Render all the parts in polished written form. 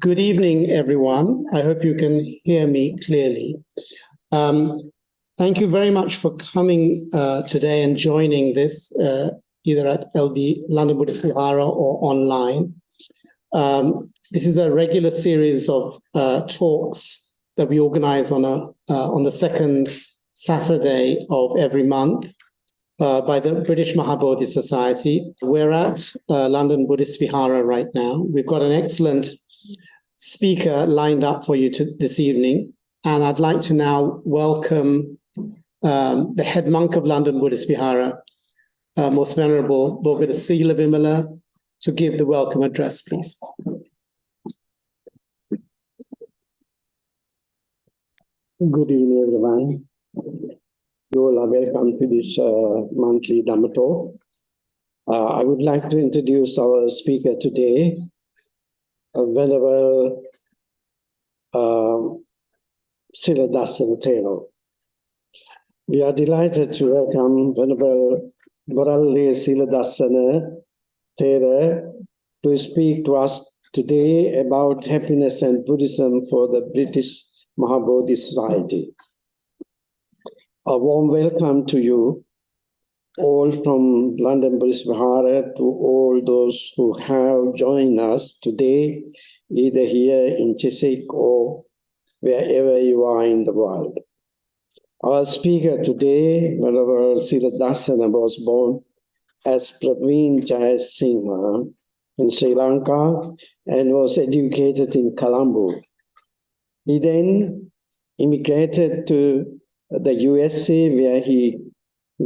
Good evening, everyone. I hope you can hear me clearly. Thank you very much for coming today and joining this, either at London Buddhist Vihara or online. This is a regular series of talks that we organize on the second Saturday of every month by the British MahaBodhi Society. We're at London Buddhist Vihara right now. We've got an excellent speaker lined up for you this evening, and I'd like to now welcome the head monk of London Buddhist Vihara, Most Venerable Seeladassana, to give the welcome address, please. Good evening, everyone. You all are welcome to this monthly Dhamma talk. I would like to introduce our speaker today, Venerable Seeladassana. We are delighted to welcome Venerable Seeladassana to speak to us today about happiness and Buddhism for the British MahaBodhi Society. A warm welcome to you all from London Buddhist Vihara, to all those who have joined us today, either here in Chiswick or wherever you are in the world. Our speaker today, Venerable Seeladassana, was born as Praveen Jayasinghe in Sri Lanka and was educated in Colombo. He then immigrated to the USA, where he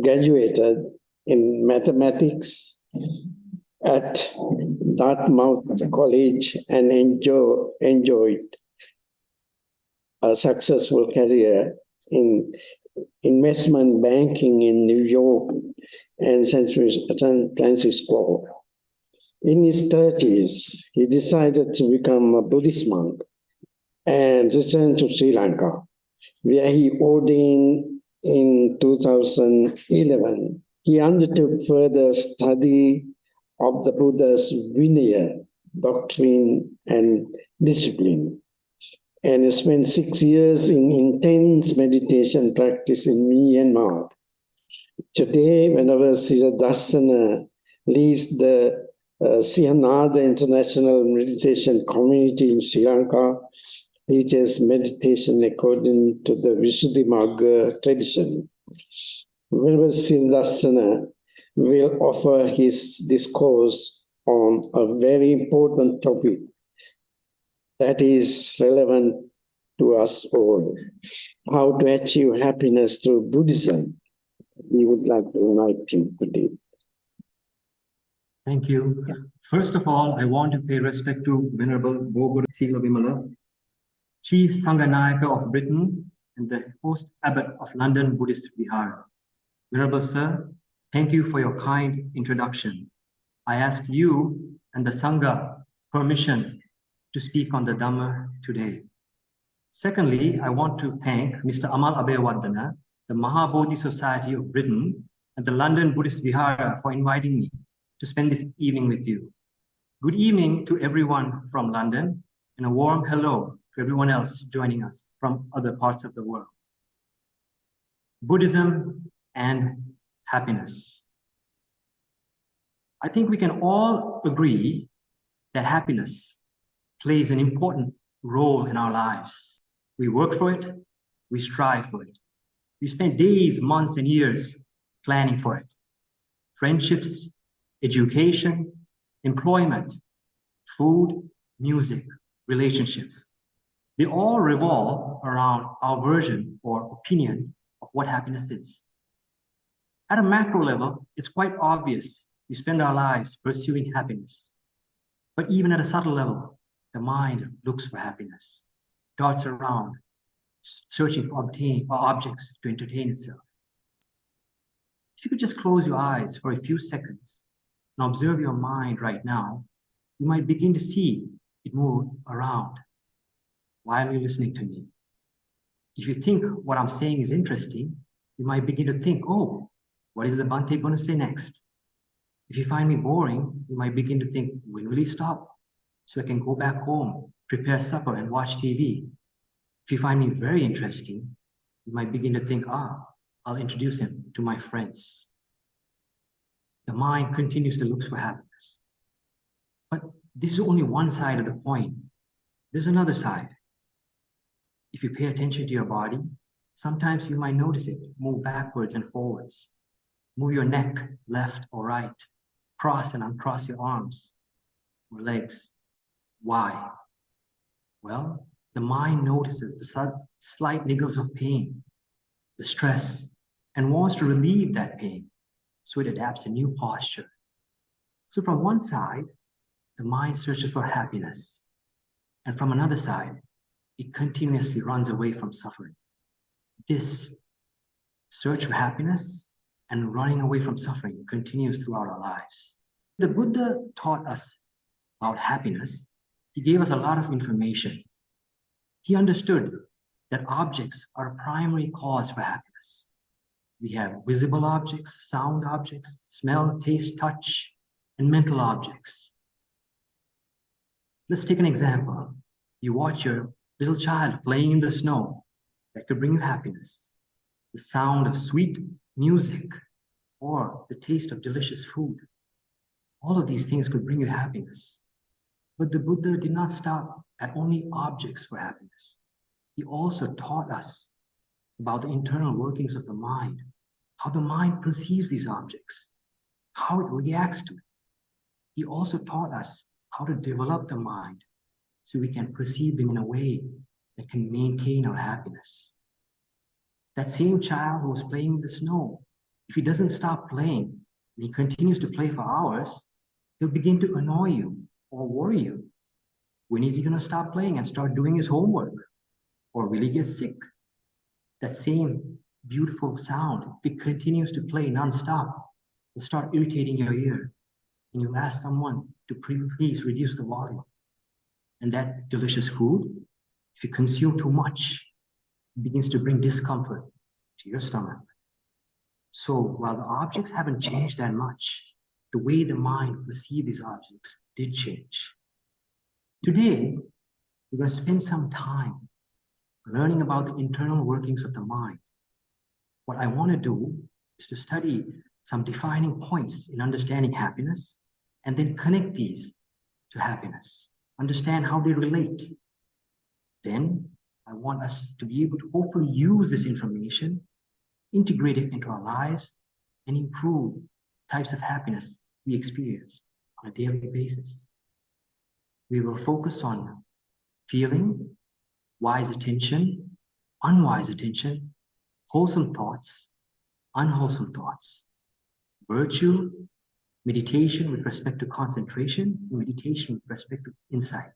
graduated in mathematics at Dartmouth College and enjoyed a successful career in investment banking in New York and San Francisco. In his 30s, he decided to become a Buddhist monk and returned to Sri Lanka, where he ordained in 2011. He undertook further study of the Buddha's Vinaya, doctrine and discipline, and spent 6 years in intense meditation practice in Myanmar. Today, Venerable Seeladassana leads the Sihanada International Meditation Community in Sri Lanka, teaches meditation according to the Visuddhimagga tradition. Venerable Seeladassana will offer his discourse on a very important topic that is relevant to us all: how to achieve happiness through Buddhism. We would like to invite him today. Thank you. First of all, I want to pay respect to Venerable Balangoda Seeladassana, Chief Sanghanayaka of Britain and the host Abbot of London Buddhist Vihara. Venerable Sir, thank you for your kind introduction. I ask you and the Sangha permission to speak on the Dhamma today. Secondly, I want to thank Mr. Amal Abeyawardena, the MahaBodhi Society of Britain and the London Buddhist Vihara for inviting me to spend this evening with you. Good evening to everyone from London, and a warm hello to everyone else joining us from other parts of the world. Buddhism and happiness. I think we can all agree that happiness plays an important role in our lives. We work for it, we strive for it. We spend days, months, and years planning for it. Friendships, education, employment, food, music, relationships. They all revolve around our version or opinion of what happiness is. At a macro level, it's quite obvious we spend our lives pursuing happiness. But even at a subtle level, the mind looks for happiness, darts around, searching for objects to entertain itself. If you could just close your eyes for a few seconds and observe your mind right now, you might begin to see it move around while you're listening to me. If you think what I'm saying is interesting, you might begin to think, oh, what is the Bhante going to say next? If you find me boring, you might begin to think, when will he stop? So I can go back home prepare supper and watch TV. If you find me very interesting, you might begin to think, I'll introduce him to my friends. The mind continues to look for happiness. But this is only one side of the coin. There's another side. If you pay attention to your body, sometimes you might notice it move backwards and forwards. Move your neck left or right. Cross and uncross your arms or legs. Why? Well, the mind notices the slight niggles of pain, the stress, and wants to relieve that pain, so it adapts a new posture. So from one side, the mind searches for happiness, and from another side, it continuously runs away from suffering. This search for happiness and running away from suffering continues throughout our lives. The Buddha taught us about happiness. He gave us a lot of information. He understood that objects are a primary cause for happiness. We have visible objects, sound objects, smell, taste, touch, and mental objects. Let's take an example. You watch your little child playing in the snow. That could bring you happiness. The sound of sweet music or the taste of delicious food. All of these things could bring you happiness. But the Buddha did not stop at only objects for happiness. He also taught us about the internal workings of the mind, how the mind perceives these objects, how it reacts to it. He also taught us how to develop the mind so we can perceive them in a way that can maintain our happiness. That same child who was playing in the snow, if he doesn't stop playing and he continues to play for hours, he'll begin to annoy you or worry you. When is he going to stop playing and start doing his homework? Or will he get sick? That same beautiful sound, if it continues to play nonstop, will start irritating your ear. And you'll ask someone to please reduce the volume. And that delicious food, if you consume too much, it begins to bring discomfort to your stomach. So while the objects haven't changed that much, the way the mind perceives these objects did change. Today, we're going to spend some time learning about the internal workings of the mind. What I want to do is to study some defining points in understanding happiness and then connect these to happiness, understand how they relate. Then I want us to be able to hopefully use this information, integrate it into our lives, and improve types of happiness we experience on a daily basis. We will focus on feeling, wise attention, unwise attention, wholesome thoughts, unwholesome thoughts, virtue, meditation with respect to concentration, meditation with respect to insight.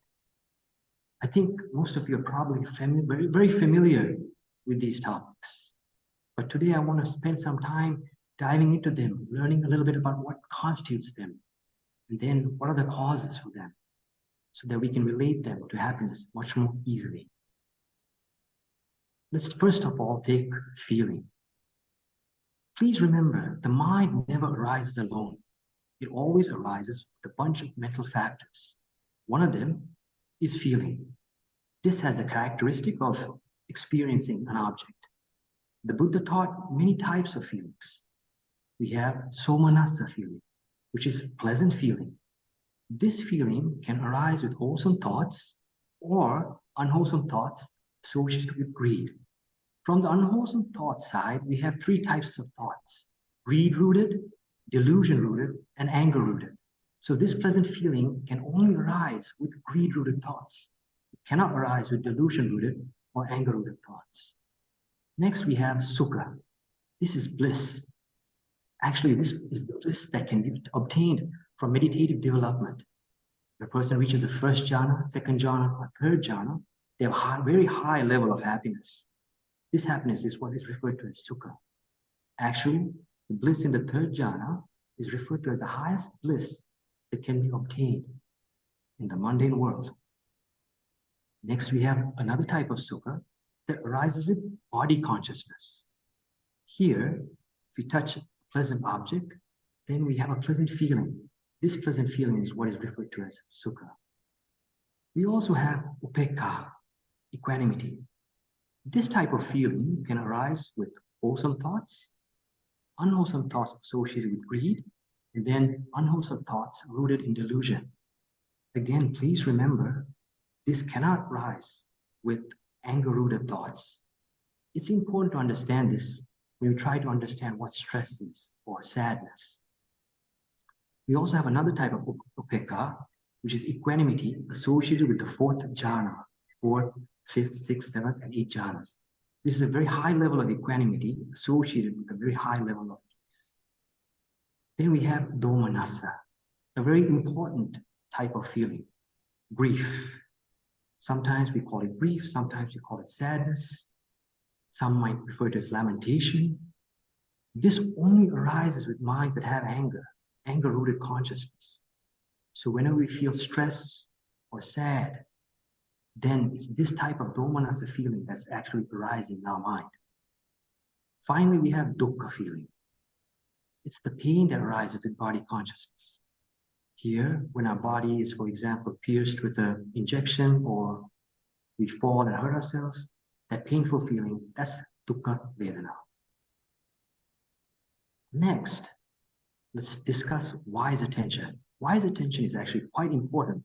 I think most of you are probably very, very familiar with these topics. But today I want to spend some time diving into them, learning a little bit about what constitutes them, and then what are the causes for them, so that we can relate them to happiness much more easily. Let's first of all take feeling. Please remember, the mind never arises alone. It always arises with a bunch of mental factors. One of them is feeling. This has the characteristic of experiencing an object. The Buddha taught many types of feelings. We have somanassa feeling, which is pleasant feeling. This feeling can arise with wholesome thoughts or unwholesome thoughts associated with greed. From the unwholesome thought side, we have three types of thoughts: greed-rooted, delusion-rooted, and anger-rooted. So this pleasant feeling can only arise with greed-rooted thoughts. It cannot arise with delusion-rooted or anger-rooted thoughts. Next, we have sukha. This is bliss. Actually, this is the bliss that can be obtained from meditative development. If a person reaches the first jhana, second jhana, or third jhana, they have a very high level of happiness. This happiness is what is referred to as sukha. Actually, the bliss in the third jhana is referred to as the highest bliss that can be obtained in the mundane world. Next, we have another type of sukha that arises with body consciousness. Here, if we touch a pleasant object, then we have a pleasant feeling. This pleasant feeling is what is referred to as sukha. We also have upekkha, equanimity. This type of feeling can arise with wholesome thoughts, unwholesome thoughts associated with greed, and then unwholesome thoughts rooted in delusion. Again, please remember, this cannot rise with anger-rooted thoughts. It's important to understand this when we try to understand what stress is or sadness. We also have another type of upekkha, which is equanimity associated with the fourth jhana, fourth, fifth, sixth, seventh, and eighth jhanas. This is a very high level of equanimity associated with a very high level of peace. Then we have domanassa, a very important type of feeling, grief. Sometimes we call it grief, sometimes we call it sadness. Some might refer to it as lamentation. This only arises with minds that have anger, anger-rooted consciousness. So whenever we feel stress or sad, then it's this type of domanassa feeling that's actually arising in our mind. Finally, we have dukkha feeling. It's the pain that arises with body consciousness. Here, when our body is, for example, pierced with an injection or we fall and hurt ourselves, that painful feeling, that's dukkha vedana. Next, let's discuss wise attention. Wise attention is actually quite important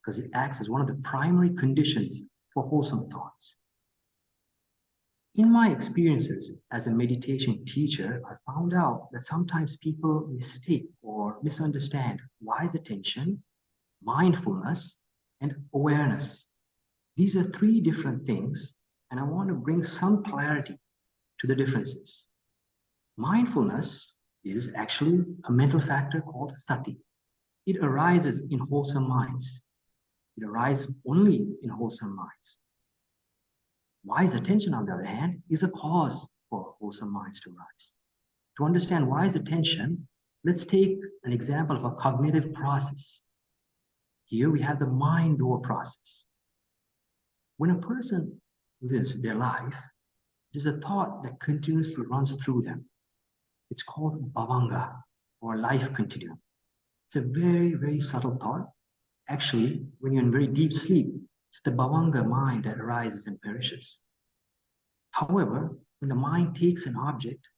because it acts as one of the primary conditions for wholesome thoughts. In my experiences as a meditation teacher, I found out that sometimes people mistake or misunderstand wise attention, mindfulness, and awareness. These are three different things, and I want to bring some clarity to the differences. Mindfulness is actually a mental factor called sati. It arises in wholesome minds. It arises only in wholesome minds. Wise attention, on the other hand, is a cause for wholesome minds to rise. To understand wise attention, let's take an example of a cognitive process. Here we have the mind door process. When a person lives their life, there's a thought that continuously runs through them. It's called bhavanga, or life continuum. It's a very, very subtle thought. Actually, when you're in very deep sleep, it's the bhavanga mind that arises and perishes. However, when the mind takes an object,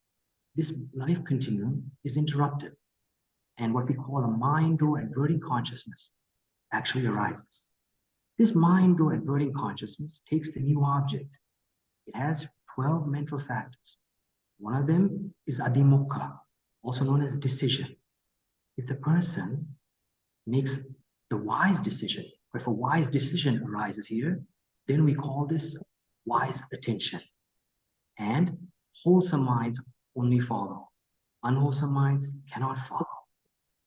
this life continuum is interrupted. And what we call a mind door adverting consciousness actually arises. This mind door adverting consciousness takes the new object. It has 12 mental factors. One of them is adhimukha, also known as decision. If the person makes the wise decision, or if a wise decision arises here, then we call this wise attention. And wholesome minds only follow. Unwholesome minds cannot follow.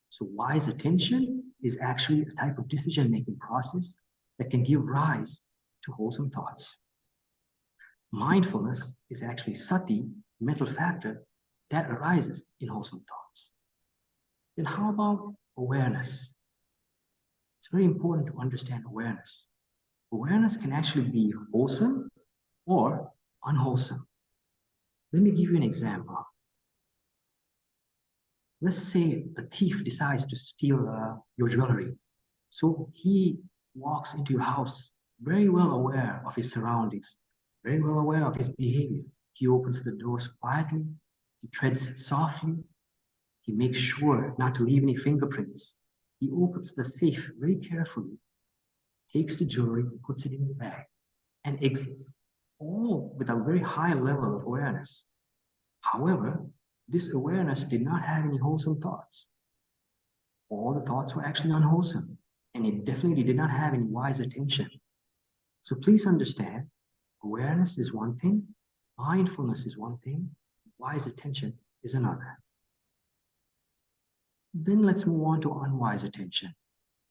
So wise attention is actually a type of decision-making process that can give rise to wholesome thoughts. Mindfulness is actually sati, mental factor, that arises in wholesome thoughts. Then how about awareness? It's very important to understand awareness. Awareness can actually be wholesome or unwholesome. Let me give you an example. Let's say a thief decides to steal your jewelry. So he walks into your house, very well aware of his surroundings, very well aware of his behavior. He opens the doors quietly, he treads softly, he makes sure not to leave any fingerprints. He opens the safe very carefully, takes the jewelry, puts it in his bag, and exits, all with a very high level of awareness. However, this awareness did not have any wholesome thoughts. All the thoughts were actually unwholesome, and it definitely did not have any wise attention. So please understand, awareness is one thing, mindfulness is one thing, wise attention is another. Then let's move on to unwise attention.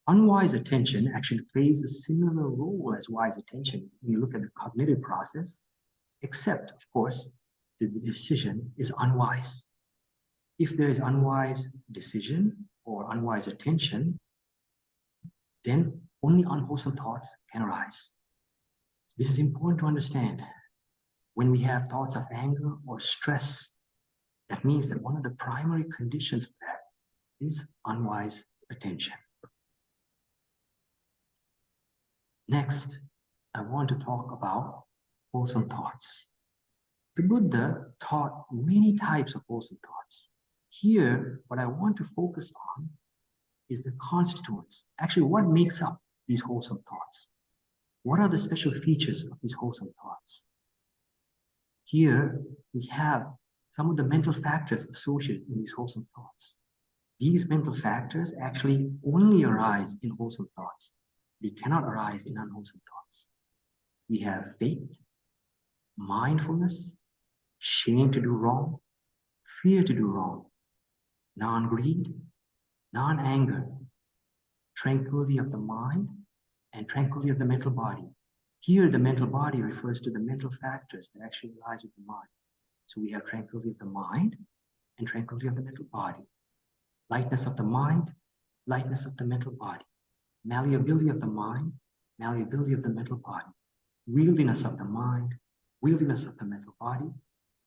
Unwise attention actually plays a similar role as wise attention when you look at the cognitive process, except, of course, the decision is unwise. If there is unwise decision or unwise attention, then only unwholesome thoughts can arise. So this is important to understand. When we have thoughts of anger or stress, that means that one of the primary conditions for that is unwise attention. Next, I want to talk about wholesome thoughts. The Buddha taught many types of wholesome thoughts. Here, what I want to focus on is the constituents. Actually, what makes up these wholesome thoughts? What are the special features of these wholesome thoughts? Here, we have some of the mental factors associated with these wholesome thoughts. These mental factors actually only arise in wholesome thoughts. They cannot arise in unwholesome thoughts. We have faith, mindfulness, shame to do wrong, fear to do wrong, non-greed, non-anger, tranquility of the mind, and tranquility of the mental body. Here, the mental body refers to the mental factors that actually arise with the mind. So we have tranquility of the mind and tranquility of the mental body. Lightness of the mind, lightness of the mental body. Malleability of the mind, malleability of the mental body. Wieldiness of the mind, wieldiness of the mental body.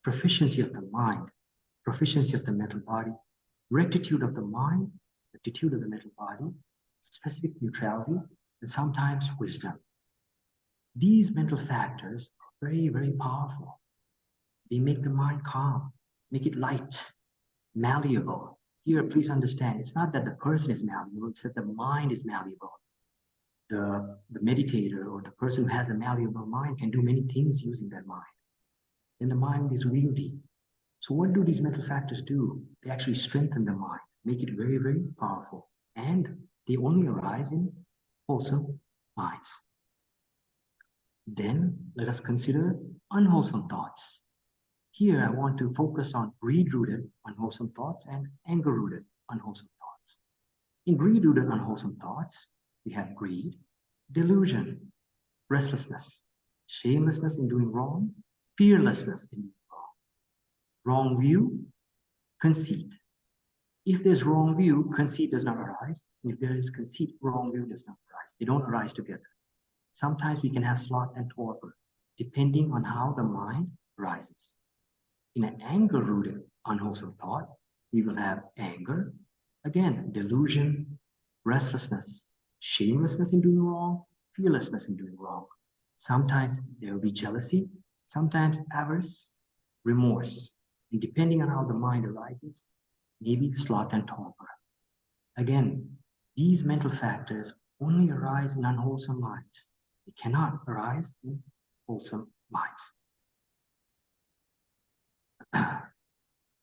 Proficiency of the mind, proficiency of the mental body. Rectitude of the mind, rectitude of the mental body. Specific neutrality, and sometimes wisdom. These mental factors are very, very powerful. They make the mind calm, make it light, malleable. Here, please understand, it's not that the person is malleable, it's that the mind is malleable. The meditator or the person who has a malleable mind can do many things using their mind. Then the mind is wieldy. So what do these mental factors do? They actually strengthen the mind, make it very, very powerful. And they only arise in wholesome minds. Then let us consider unwholesome thoughts. Here I want to focus on greed-rooted unwholesome thoughts and anger-rooted unwholesome thoughts. In greed-rooted unwholesome thoughts, we have greed, delusion, restlessness, shamelessness in doing wrong, fearlessness in doing wrong, wrong view, conceit. If there's wrong view, conceit does not arise. If there is conceit, wrong view does not arise. They don't arise together. Sometimes we can have sloth and torpor, depending on how the mind arises. In an anger-rooted unwholesome thought, we will have anger, again, delusion, restlessness, shamelessness in doing wrong, fearlessness in doing wrong. Sometimes there will be jealousy, sometimes avarice, remorse. And depending on how the mind arises, maybe sloth and torpor. Again, these mental factors only arise in unwholesome minds. They cannot arise in wholesome minds.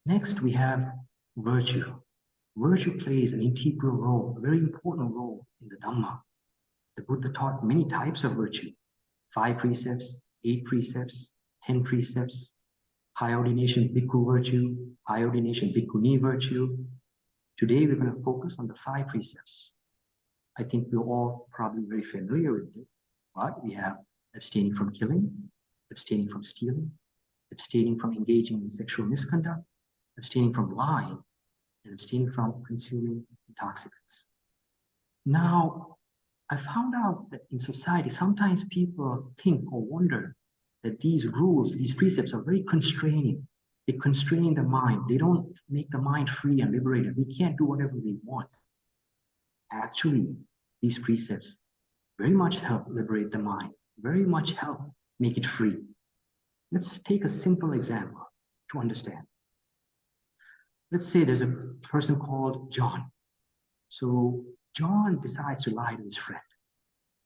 Next, we have virtue. Virtue plays an integral role, a very important role in the Dhamma. The Buddha taught many types of virtue: 5 precepts, 8 precepts, 10 precepts, high ordination bhikkhu virtue, high ordination bhikkhuni virtue. Today, we're going to focus on the 5 precepts. I think we're all probably very familiar with it, but we have abstaining from killing, abstaining from stealing, abstaining from engaging in sexual misconduct, abstaining from lying, and abstaining from consuming intoxicants. Now, I found out that in society, sometimes people think or wonder that these rules, these precepts are very constraining. They constrain the mind. They don't make the mind free and liberated. We can't do whatever we want. Actually, these precepts very much help liberate the mind, very much help make it free. Let's take a simple example to understand. Let's say there's a person called John. So John decides to lie to his friend.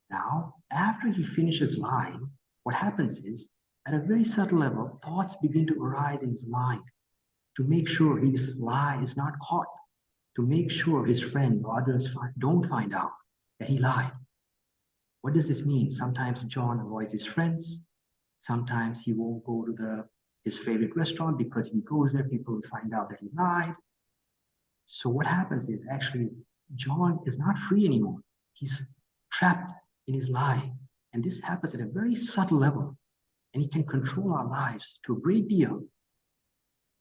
Now, after he finishes lying, what happens is, at a very subtle level, thoughts begin to arise in his mind to make sure his lie is not caught, to make sure his friend or others don't find out that he lied. What does this mean? Sometimes John avoids his friends. Sometimes he won't go to his favorite restaurant because if he goes there, people will find out that he lied. So what happens is actually John is not free anymore. He's trapped in his lie. And this happens at a very subtle level. And it can control our lives to a great deal.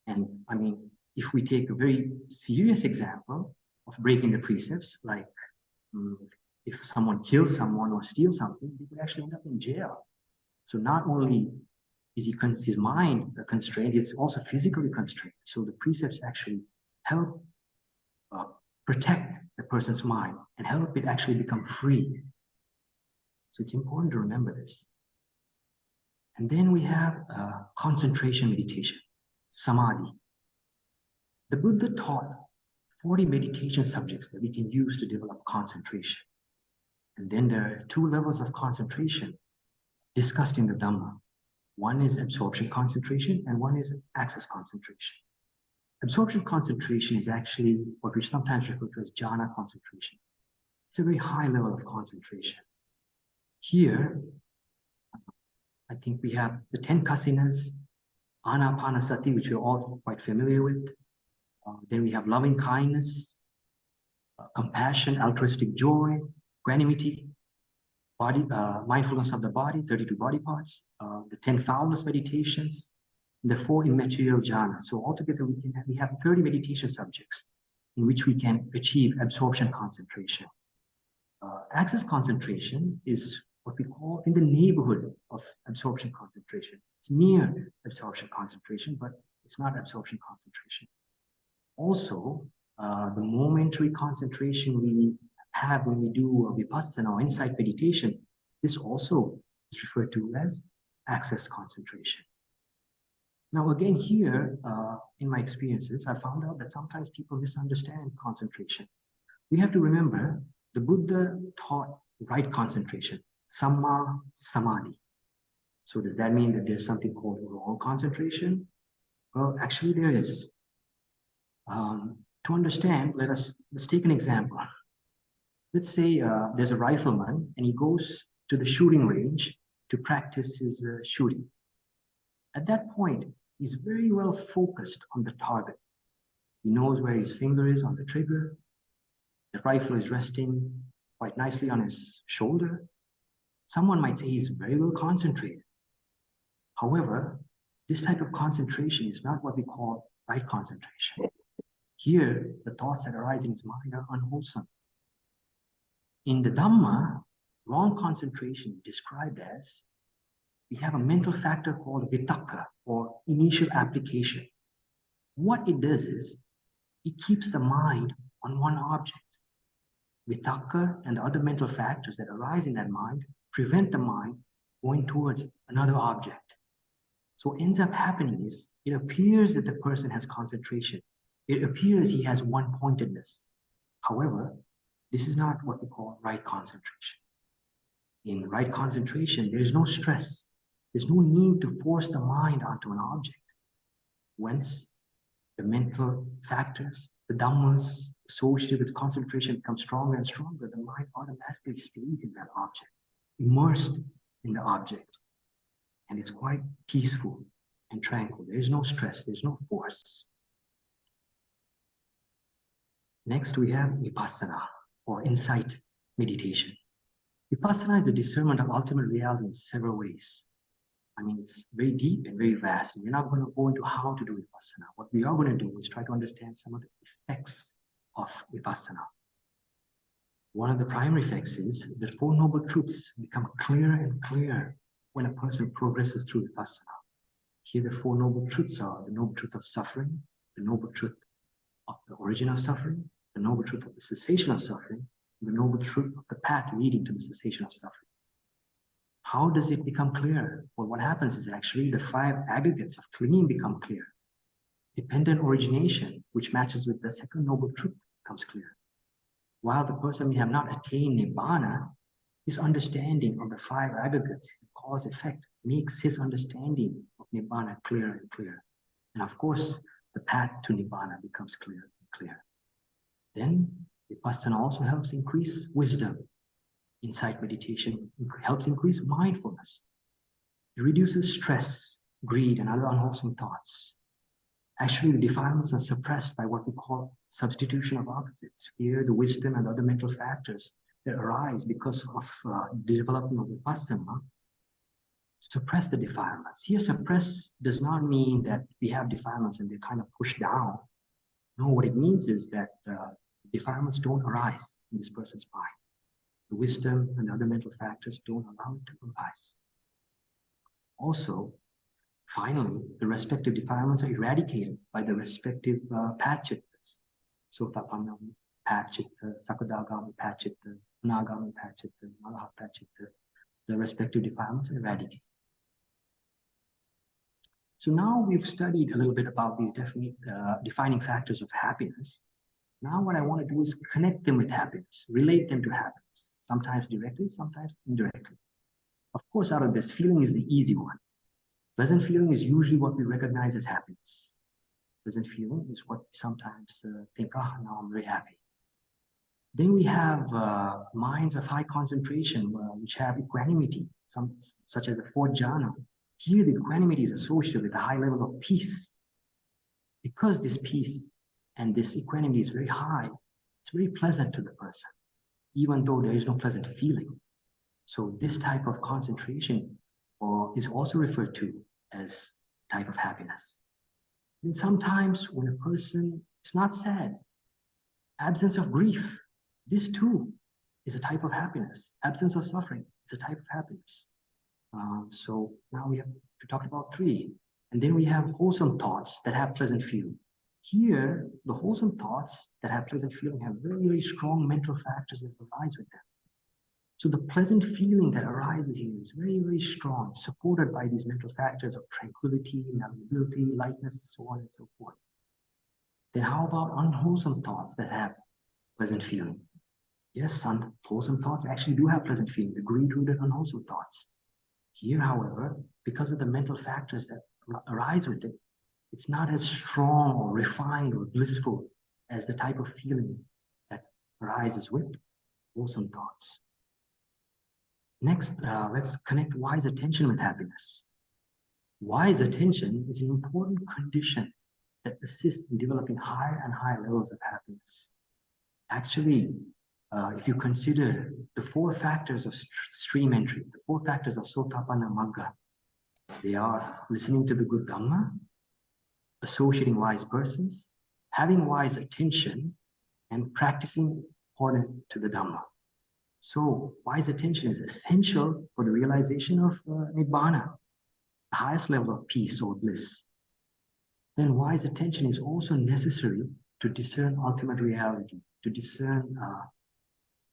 And I mean, if we take a very serious example of breaking the precepts, like if someone kills someone or steals something, they could actually end up in jail. So not only is his mind constrained, he's also physically constrained. So the precepts actually help protect the person's mind and help it actually become free. So it's important to remember this. And then we have concentration meditation, samadhi. The Buddha taught 40 meditation subjects that we can use to develop concentration. And then there are 2 levels of concentration discussed in the Dhamma. One is absorption concentration and one is access concentration. Absorption concentration is actually what we sometimes refer to as jhana concentration. It's a very high level of concentration. Here, I think we have the 10 kasinas, anapanasati, which we're all quite familiar with. Then we have loving kindness, compassion, altruistic joy, equanimity, body, mindfulness of the body, 32 body parts, the 10 foulness meditations, the 4 immaterial jhanas. So altogether we have 30 meditation subjects in which we can achieve absorption concentration. Access concentration is what we call in the neighborhood of absorption concentration. It's near absorption concentration, but it's not absorption concentration. Also, the momentary concentration we have when we do vipassana or insight meditation, this also is referred to as access concentration. Now, again, here, in my experiences, I found out that sometimes people misunderstand concentration. We have to remember the Buddha taught right concentration, samma samadhi. So does that mean that there's something called wrong concentration? Well, actually there is. To understand, let's take an example. Let's say there's a rifleman and he goes to the shooting range to practice his shooting. At that point, he's very well focused on the target. He knows where his finger is on the trigger. The rifle is resting quite nicely on his shoulder. Someone might say he's very well concentrated. However, this type of concentration is not what we call right concentration. Here, the thoughts that arise in his mind are unwholesome. In the Dhamma, wrong concentration is described as we have a mental factor called vitakka, or initial application. What it does is it keeps the mind on one object. Vitakka and the other mental factors that arise in that mind prevent the mind going towards another object. So what ends up happening is it appears that the person has concentration. It appears he has one-pointedness. However, this is not what we call right concentration. In right concentration, there is no stress. There's no need to force the mind onto an object. Once the mental factors, the dhammas associated with concentration become stronger and stronger, the mind automatically stays in that object, immersed in the object. And it's quite peaceful and tranquil. There is no stress, there's no force. Next, we have vipassana, or insight meditation. Vipassana is the discernment of ultimate reality in several ways. I mean, it's very deep and very vast. And we're not going to go into how to do vipassana. What we are going to do is try to understand some of the effects of vipassana. One of the primary effects is that 4 noble truths become clearer and clearer when a person progresses through vipassana. Here, the 4 noble truths are the noble truth of suffering, the noble truth of the origin of suffering, the noble truth of the cessation of suffering, and the noble truth of the path leading to the cessation of suffering. How does it become clear? Well, what happens is actually the 5 aggregates of clinging become clear. Dependent origination, which matches with the second noble truth, becomes clear. While the person may have not attained Nibbana, his understanding of the 5 aggregates, cause effect, makes his understanding of Nibbana clearer and clearer. And of course, the path to Nibbana becomes clearer and clearer. Then, Vipassana also helps increase wisdom. Insight meditation helps increase mindfulness. It reduces stress, greed, and other unwholesome thoughts. Actually, the defilements are suppressed by what we call substitution of opposites. Here, the wisdom and other mental factors that arise because of the development of Vipassana suppress the defilements. Here, suppress does not mean that we have defilements and they're kind of pushed down. No, what it means is that defilements don't arise in this person's mind. The wisdom and other mental factors don't allow it to arise. Also, finally, the respective defilements are eradicated by the respective patchittas. Sotapanna patchitta, Sakadagami patchitta, Anagami patchitta, Malaha patchitta. the respective defilements and eradicate. So now we've studied a little bit about these defining factors of happiness. Now what I want to do is connect them with happiness, relate them to happiness, sometimes directly, sometimes indirectly. Of course, out of this, feeling is the easy one. Pleasant feeling is usually what we recognize as happiness. Pleasant feeling is what we sometimes think, now I'm very happy. Then we have minds of high concentration, which have equanimity, such as the fourth jhana. Here, the equanimity is associated with a high level of peace. Because this peace and this equanimity is very high, it's very pleasant to the person, even though there is no pleasant feeling. So this type of concentration is also referred to as type of happiness. And sometimes when a person is not sad, absence of grief, this too is a type of happiness. Absence of suffering is a type of happiness. So now we have to talk about three. And then we have wholesome thoughts that have pleasant feeling. Here, the wholesome thoughts that have pleasant feeling have very, very strong mental factors that arise with them. So the pleasant feeling that arises here is very, very strong, supported by these mental factors of tranquility, malleability, lightness, so on and so forth. Then how about unwholesome thoughts that have pleasant feeling? Yes, unwholesome thoughts actually do have pleasant feeling, the greed-rooted unwholesome thoughts. Here, however, because of the mental factors that arise with it, it's not as strong or refined or blissful as the type of feeling that arises with wholesome thoughts. Next, let's connect wise attention with happiness. Wise attention is an important condition that assists in developing higher and higher levels of happiness. Actually, if you consider the four factors of stream entry, the four factors of Sotapanna Magga, they are listening to the good Dhamma, associating wise persons, having wise attention, and practicing according to the Dhamma. So wise attention is essential for the realization of Nibbana, the highest level of peace or bliss. Then wise attention is also necessary to discern ultimate reality, to discern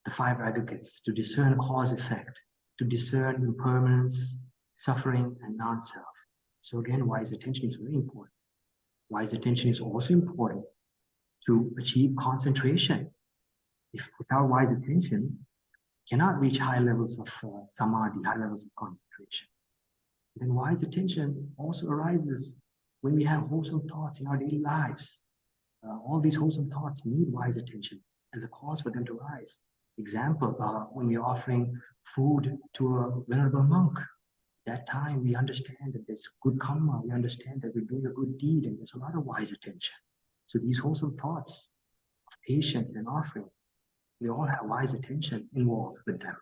the five aggregates, to discern cause-effect, to discern impermanence, suffering, and non-self. So again, wise attention is very important. Wise attention is also important to achieve concentration. If without wise attention, cannot reach high levels of samadhi, high levels of concentration. Then wise attention also arises when we have wholesome thoughts in our daily lives. All these wholesome thoughts need wise attention as a cause for them to rise. Example, when we are offering food to a venerable monk, that time we understand that there's good karma, we understand that we're doing a good deed, and there's a lot of wise attention. So these wholesome thoughts of patience and offering, they all have wise attention involved with them.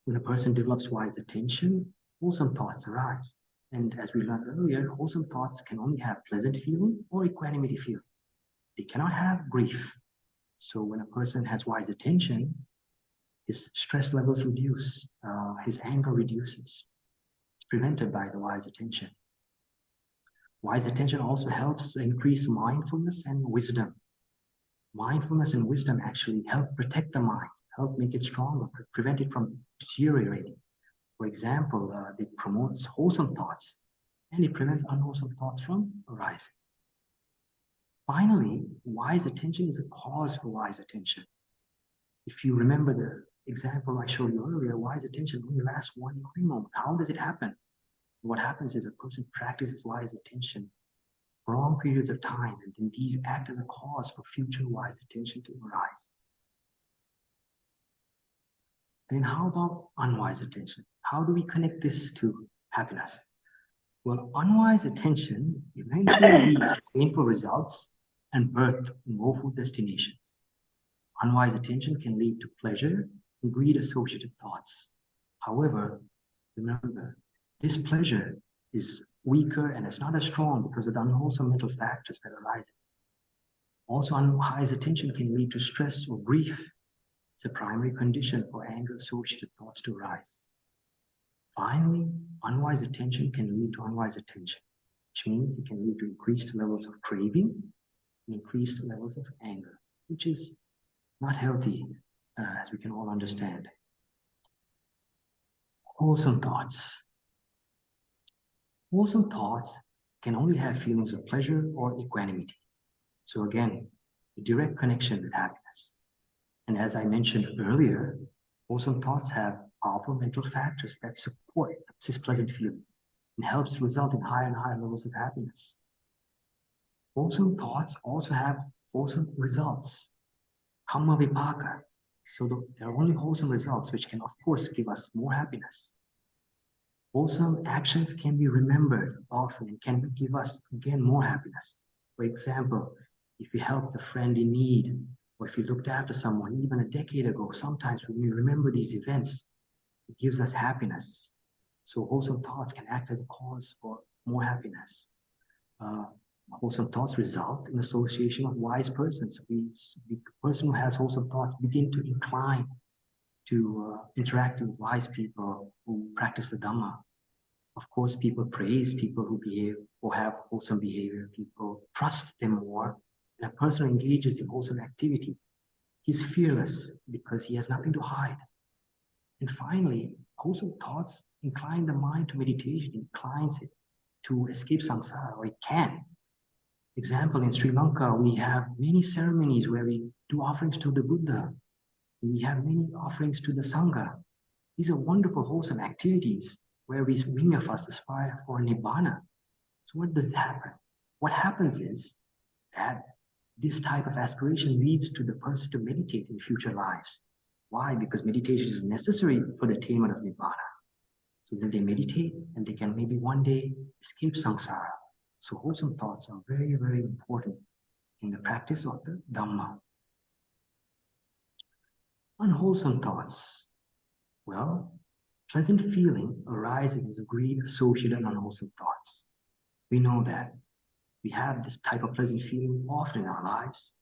When a person develops wise attention, wholesome thoughts arise. And as we learned earlier, wholesome thoughts can only have pleasant feeling or equanimity feeling. They cannot have grief. So when a person has wise attention, his stress levels reduce, his anger reduces. It's prevented by the wise attention. Wise attention also helps increase mindfulness and wisdom. Mindfulness and wisdom actually help protect the mind, help make it stronger, prevent it from deteriorating. For example, it promotes wholesome thoughts and it prevents unwholesome thoughts from arising. Finally, wise attention is a cause for wise attention. If you remember the example I showed you earlier, wise attention only lasts one moment. How does it happen? What happens is a person practices wise attention for long periods of time, and then these act as a cause for future wise attention to arise. Then how about unwise attention? How do we connect this to happiness? Well, unwise attention eventually leads to painful results and birth in woeful destinations. Unwise attention can lead to pleasure and greed-associated thoughts. However, remember, this pleasure is weaker and it's not as strong because of the unwholesome mental factors that arise. Also, unwise attention can lead to stress or grief. It's a primary condition for anger-associated thoughts to arise. Finally, unwise attention can lead to unwise attention, which means it can lead to increased levels of craving and increased levels of anger, which is not healthy, as we can all understand. Wholesome thoughts. Wholesome thoughts can only have feelings of pleasure or equanimity. So again, a direct connection with happiness. And as I mentioned earlier, wholesome thoughts have powerful mental factors that support this pleasant feeling and helps result in higher and higher levels of happiness. Wholesome thoughts also have wholesome results. Kamma vipaka. So there are only wholesome results, which can, of course, give us more happiness. Wholesome actions can be remembered often and can give us, again, more happiness. For example, if we helped a friend in need, or if we looked after someone even a decade ago, sometimes when we remember these events, it gives us happiness. So wholesome thoughts can act as a cause for more happiness. Wholesome thoughts result in association of wise persons. The person who has wholesome thoughts begin to incline to interact with wise people who practice the Dhamma. Of course, people praise people who behave or have wholesome behavior. People trust them more. And a person who engages in wholesome activity, he's fearless because he has nothing to hide. And finally, wholesome thoughts incline the mind to meditation, inclines it to escape samsara, or it can. Example, in Sri Lanka, we have many ceremonies where we do offerings to the Buddha. We have many offerings to the Sangha. These are wonderful, wholesome activities where many of us aspire for Nibbana. So what does happen? What happens is that this type of aspiration leads to the person to meditate in future lives. Why? Because meditation is necessary for the attainment of Nibbana. So then they meditate and they can maybe one day escape samsara. So wholesome thoughts are very, very important in the practice of the Dhamma. Unwholesome thoughts. Well, pleasant feeling arises as a greed, associated, and unwholesome thoughts. We know that. We have this type of pleasant feeling often in our lives.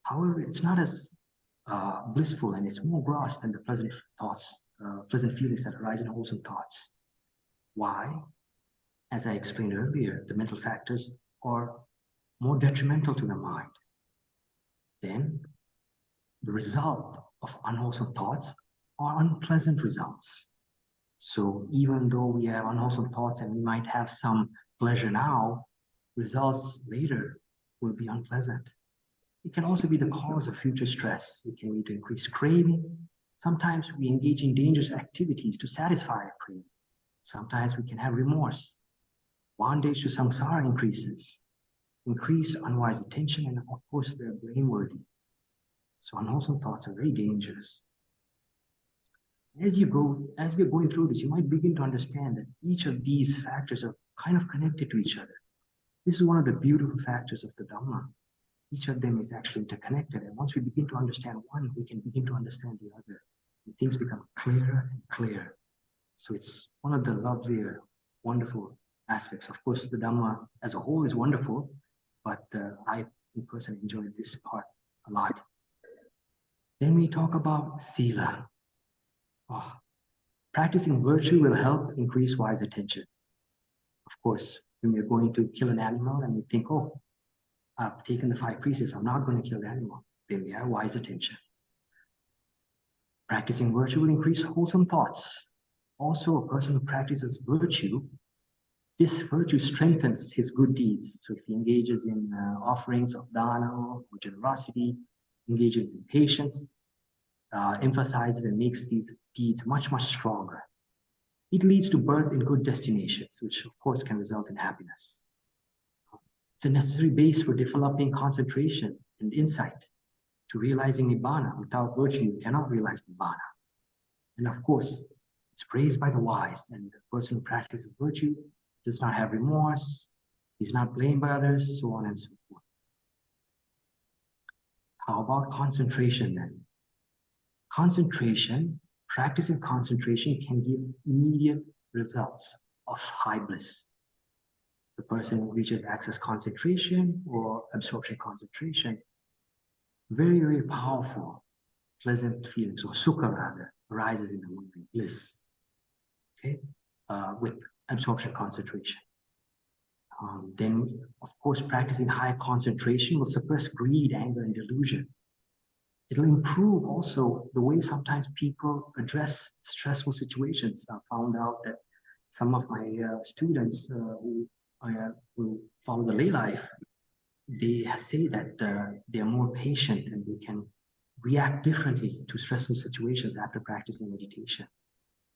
However, it's not as blissful, and it's more gross than the pleasant thoughts, pleasant feelings that arise in wholesome thoughts. Why? As I explained earlier, the mental factors are more detrimental to the mind. Then, the result of unwholesome thoughts are unpleasant results. So even though we have unwholesome thoughts and we might have some pleasure now, results later will be unpleasant. It can also be the cause of future stress. It can lead to increased craving. Sometimes we engage in dangerous activities to satisfy our craving. Sometimes we can have remorse. Bondage to samsara increases. Increased unwise attention, and of course they're blameworthy. So unwholesome thoughts are very dangerous. As we're going through this, you might begin to understand that each of these factors are kind of connected to each other. This is one of the beautiful factors of the Dhamma. Each of them is actually interconnected. And once we begin to understand one, we can begin to understand the other. And things become clearer and clearer. So it's one of the lovelier, wonderful aspects. Of course, the Dhamma as a whole is wonderful, but I personally enjoyed this part a lot. Then we talk about Sila. Practicing virtue will help increase wise attention. Of course, when we're going to kill an animal and we think, oh, I've taken the 5 precepts, I'm not going to kill the animal, then we have wise attention. Practicing virtue will increase wholesome thoughts. Also, a person who practices virtue, this virtue strengthens his good deeds. So if he engages in offerings of dana or generosity, engages in patience, emphasizes and makes these deeds much, much stronger. It leads to birth in good destinations, which of course can result in happiness. It's a necessary base for developing concentration and insight to realizing Nibbana. Without virtue, you cannot realize Nibbana. And of course, it's praised by the wise, and the person who practices virtue does not have remorse, he's not blamed by others, so on and so forth. How about concentration then? Concentration, practicing concentration can give immediate results of high bliss. The person who reaches access concentration or absorption concentration, very, very powerful, pleasant feelings, or sukha rather, arises in the mind, bliss, okay, with absorption concentration. Then, of course, practicing high concentration will suppress greed, anger, and delusion. It'll improve also the way sometimes people address stressful situations. I found out that some of my students who follow the lay life, they say that they are more patient and they can react differently to stressful situations after practicing meditation.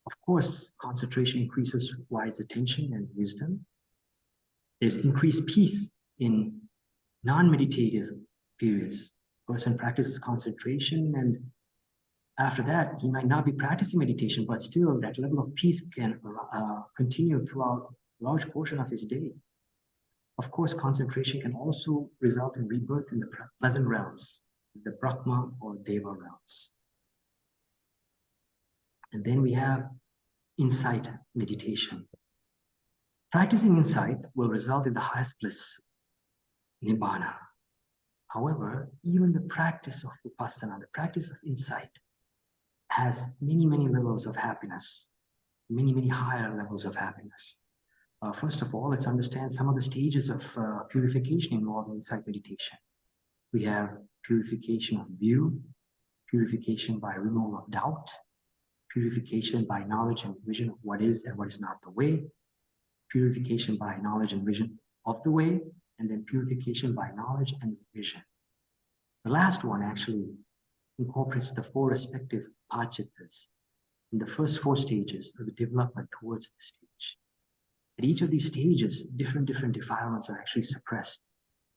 Of course, concentration increases wise attention and wisdom. There's increased peace in non-meditative periods. Person practices concentration, and after that, he might not be practicing meditation, but still that level of peace can continue throughout a large portion of his day. Of course, concentration can also result in rebirth in the pleasant realms, the Brahma or Deva realms. And then we have insight meditation. Practicing insight will result in the highest bliss, Nibbana. However, even the practice of Vipassana, the practice of insight, has many, many levels of happiness, many, many higher levels of happiness. First of all, let's understand some of the stages of purification involved in insight meditation. We have purification of view, purification by removal of doubt, purification by knowledge and vision of what is and what is not the way, purification by knowledge and vision of the way, and then purification by knowledge and vision. The last one actually incorporates the four respective pachittas in the first four stages of the development towards the stage. At each of these stages, different defilements are actually suppressed.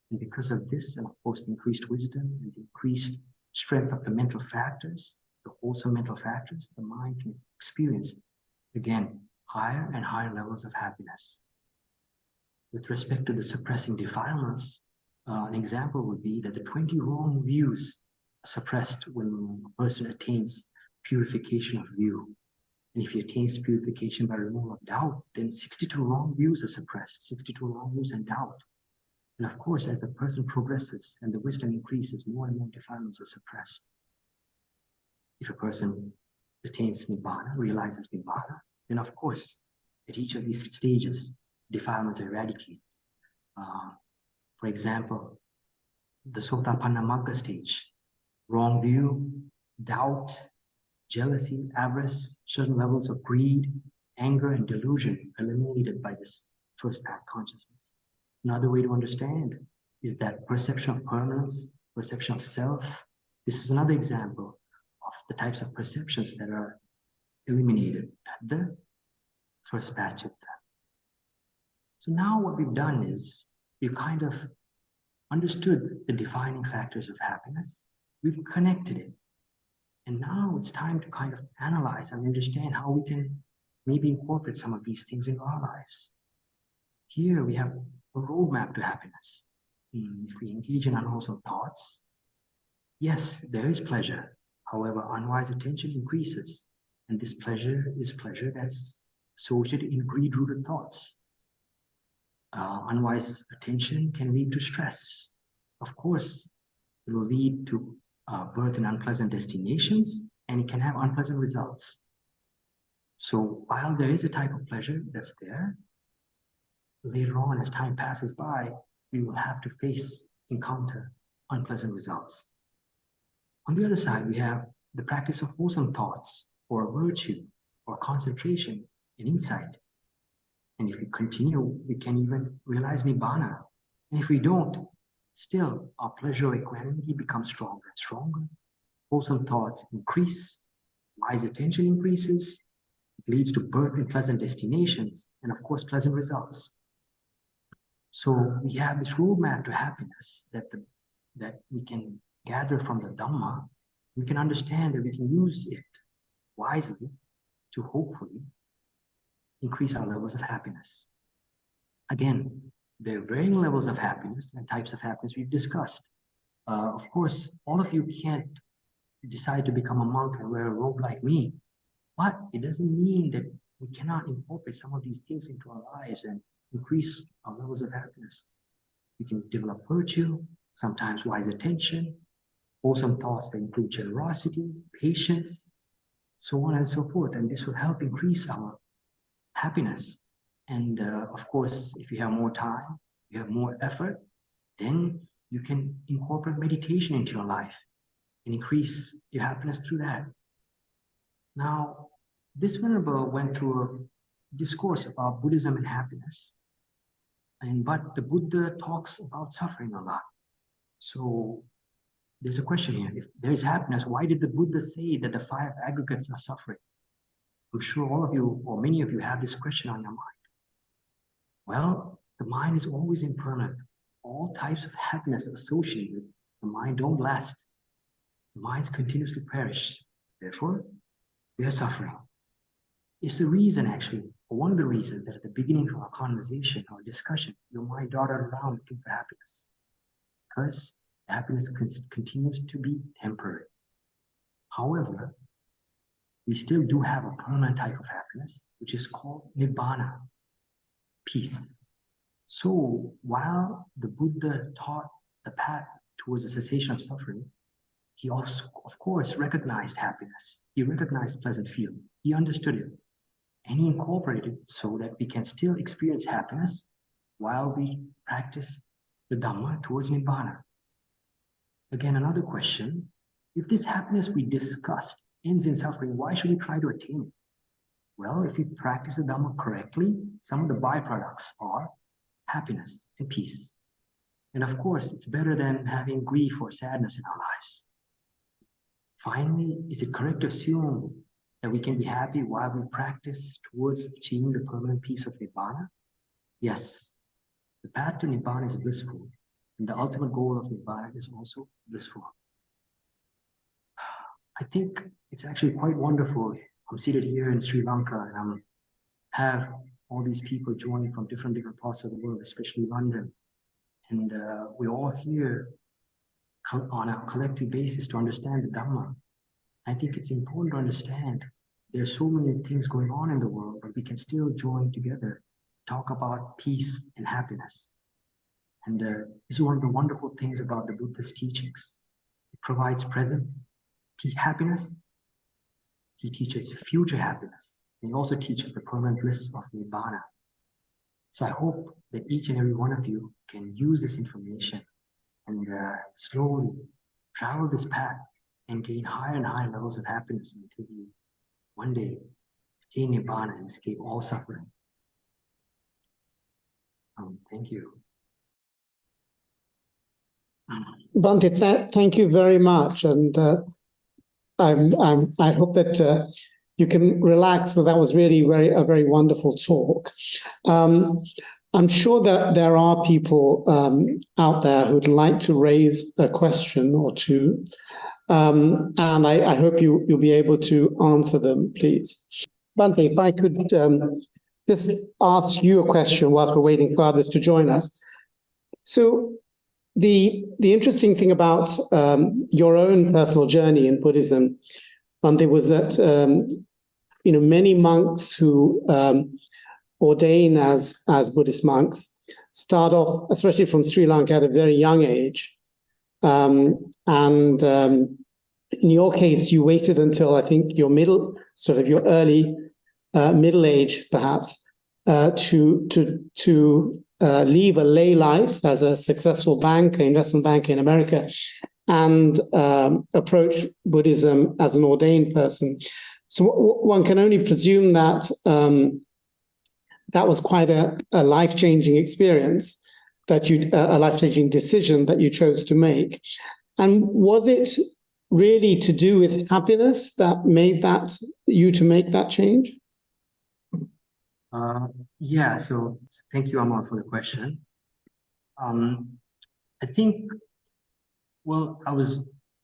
And because of this, and of course, the increased wisdom and the increased strength of the mental factors, the wholesome mental factors, the mind can experience, again, higher and higher levels of happiness. With respect to the suppressing defilements, an example would be that the 20 wrong views are suppressed when a person attains purification of view. And if he attains purification by removal of doubt, then 62 wrong views are suppressed, 62 wrong views and doubt. And of course, as the person progresses and the wisdom increases, more and more defilements are suppressed. If a person attains Nibbana, realizes Nibbana, then of course, at each of these stages, defilements are eradicated. For example, the Sotapanna Magga stage, wrong view, doubt, jealousy, avarice, certain levels of greed, anger, and delusion eliminated by this first path consciousness. Another way to understand is that perception of permanence, perception of self. This is another example of the types of perceptions that are eliminated at the first pachitta. So now what we've done is we've kind of understood the defining factors of happiness. We've connected it. And now it's time to kind of analyze and understand how we can maybe incorporate some of these things into our lives. Here we have a roadmap to happiness. If we engage in unwholesome thoughts, yes, there is pleasure. However, unwise attention increases. And this pleasure is pleasure that's associated in greed-rooted thoughts. Unwise attention can lead to stress. Of course, it will lead to birth in unpleasant destinations, and it can have unpleasant results. So while there is a type of pleasure that's there, later on, as time passes by, we will have to encounter unpleasant results. On the other side, we have the practice of wholesome thoughts, or virtue, or concentration and insight. And if we continue, we can even realize Nibbana. And if we don't, still our pleasure or equanimity becomes stronger and stronger. Wholesome thoughts increase, wise attention increases, it leads to birth in pleasant destinations, and of course, pleasant results. So we have this roadmap to happiness that we can gather from the Dhamma. We can understand that we can use it wisely to hopefully increase our levels of happiness. Again, there are varying levels of happiness and types of happiness we've discussed. Of course, all of you can't decide to become a monk and wear a robe like me, but it doesn't mean that we cannot incorporate some of these things into our lives and increase our levels of happiness. We can develop virtue, sometimes wise attention, wholesome thoughts that include generosity, patience, so on and so forth. And this will help increase our happiness. And of course, if you have more time, you have more effort, then you can incorporate meditation into your life. and increase your happiness through that. Now, this Venerable went through a discourse about Buddhism and happiness, but the Buddha talks about suffering a lot. So there's a question here. If there is happiness, why did the Buddha say that the 5 aggregates are suffering? I'm sure all of you, or many of you, have this question on your mind. Well, the mind is always impermanent. All types of happiness associated with the mind don't last. The minds continuously perish. Therefore, they are suffering. It's the reason, actually, or one of the reasons, that at the beginning of our conversation or discussion, your mind darted around looking for happiness. Because happiness continues to be temporary. However, we still do have a permanent type of happiness, which is called nibbana, peace. So while the Buddha taught the path towards the cessation of suffering, he also, of course, recognized happiness. He recognized pleasant feeling. He understood it. And he incorporated it so that we can still experience happiness while we practice the Dhamma towards Nibbana. Again, another question. If this happiness we discussed ends in suffering, why should we try to attain it? Well, if we practice the Dhamma correctly, some of the byproducts are happiness and peace. And of course, it's better than having grief or sadness in our lives. Finally, is it correct to assume that we can be happy while we practice towards achieving the permanent peace of Nibbana? Yes, the path to Nibbana is blissful, and the ultimate goal of Nibbana is also blissful. I think it's actually quite wonderful. I'm seated here in Sri Lanka, and I have all these people joining from different parts of the world, especially London. And we're all here on a collective basis to understand the Dhamma. I think it's important to understand there's so many things going on in the world, but we can still join together, talk about peace and happiness. And this is one of the wonderful things about the Buddha's teachings. It provides present happiness. He teaches future happiness. And he also teaches the permanent bliss of Nibbana. So I hope that each and every one of you can use this information and slowly travel this path and gain higher and higher levels of happiness until you one day attain Nibbana and escape all suffering. Thank you. Bhante, thank you very much. And I hope that you can relax. So that was really a very wonderful talk. I'm sure that there are people out there who'd like to raise a question or two. And I hope you'll be able to answer them, please. Bhante, if I could just ask you a question whilst we're waiting for others to join us. So the interesting thing about your own personal journey in Buddhism, Bhante, was that many monks who ordain as Buddhist monks start off, especially from Sri Lanka, at a very young age. In your case, you waited until I think your early middle age, perhaps, to leave a lay life as a successful investment banker in America, and approach Buddhism as an ordained person. So one can only presume that that was quite a life-changing experience, a life-changing decision that you chose to make. And was it really to do with happiness that made you to make that change? Yeah, so thank you, Amal, for the question. I think, well,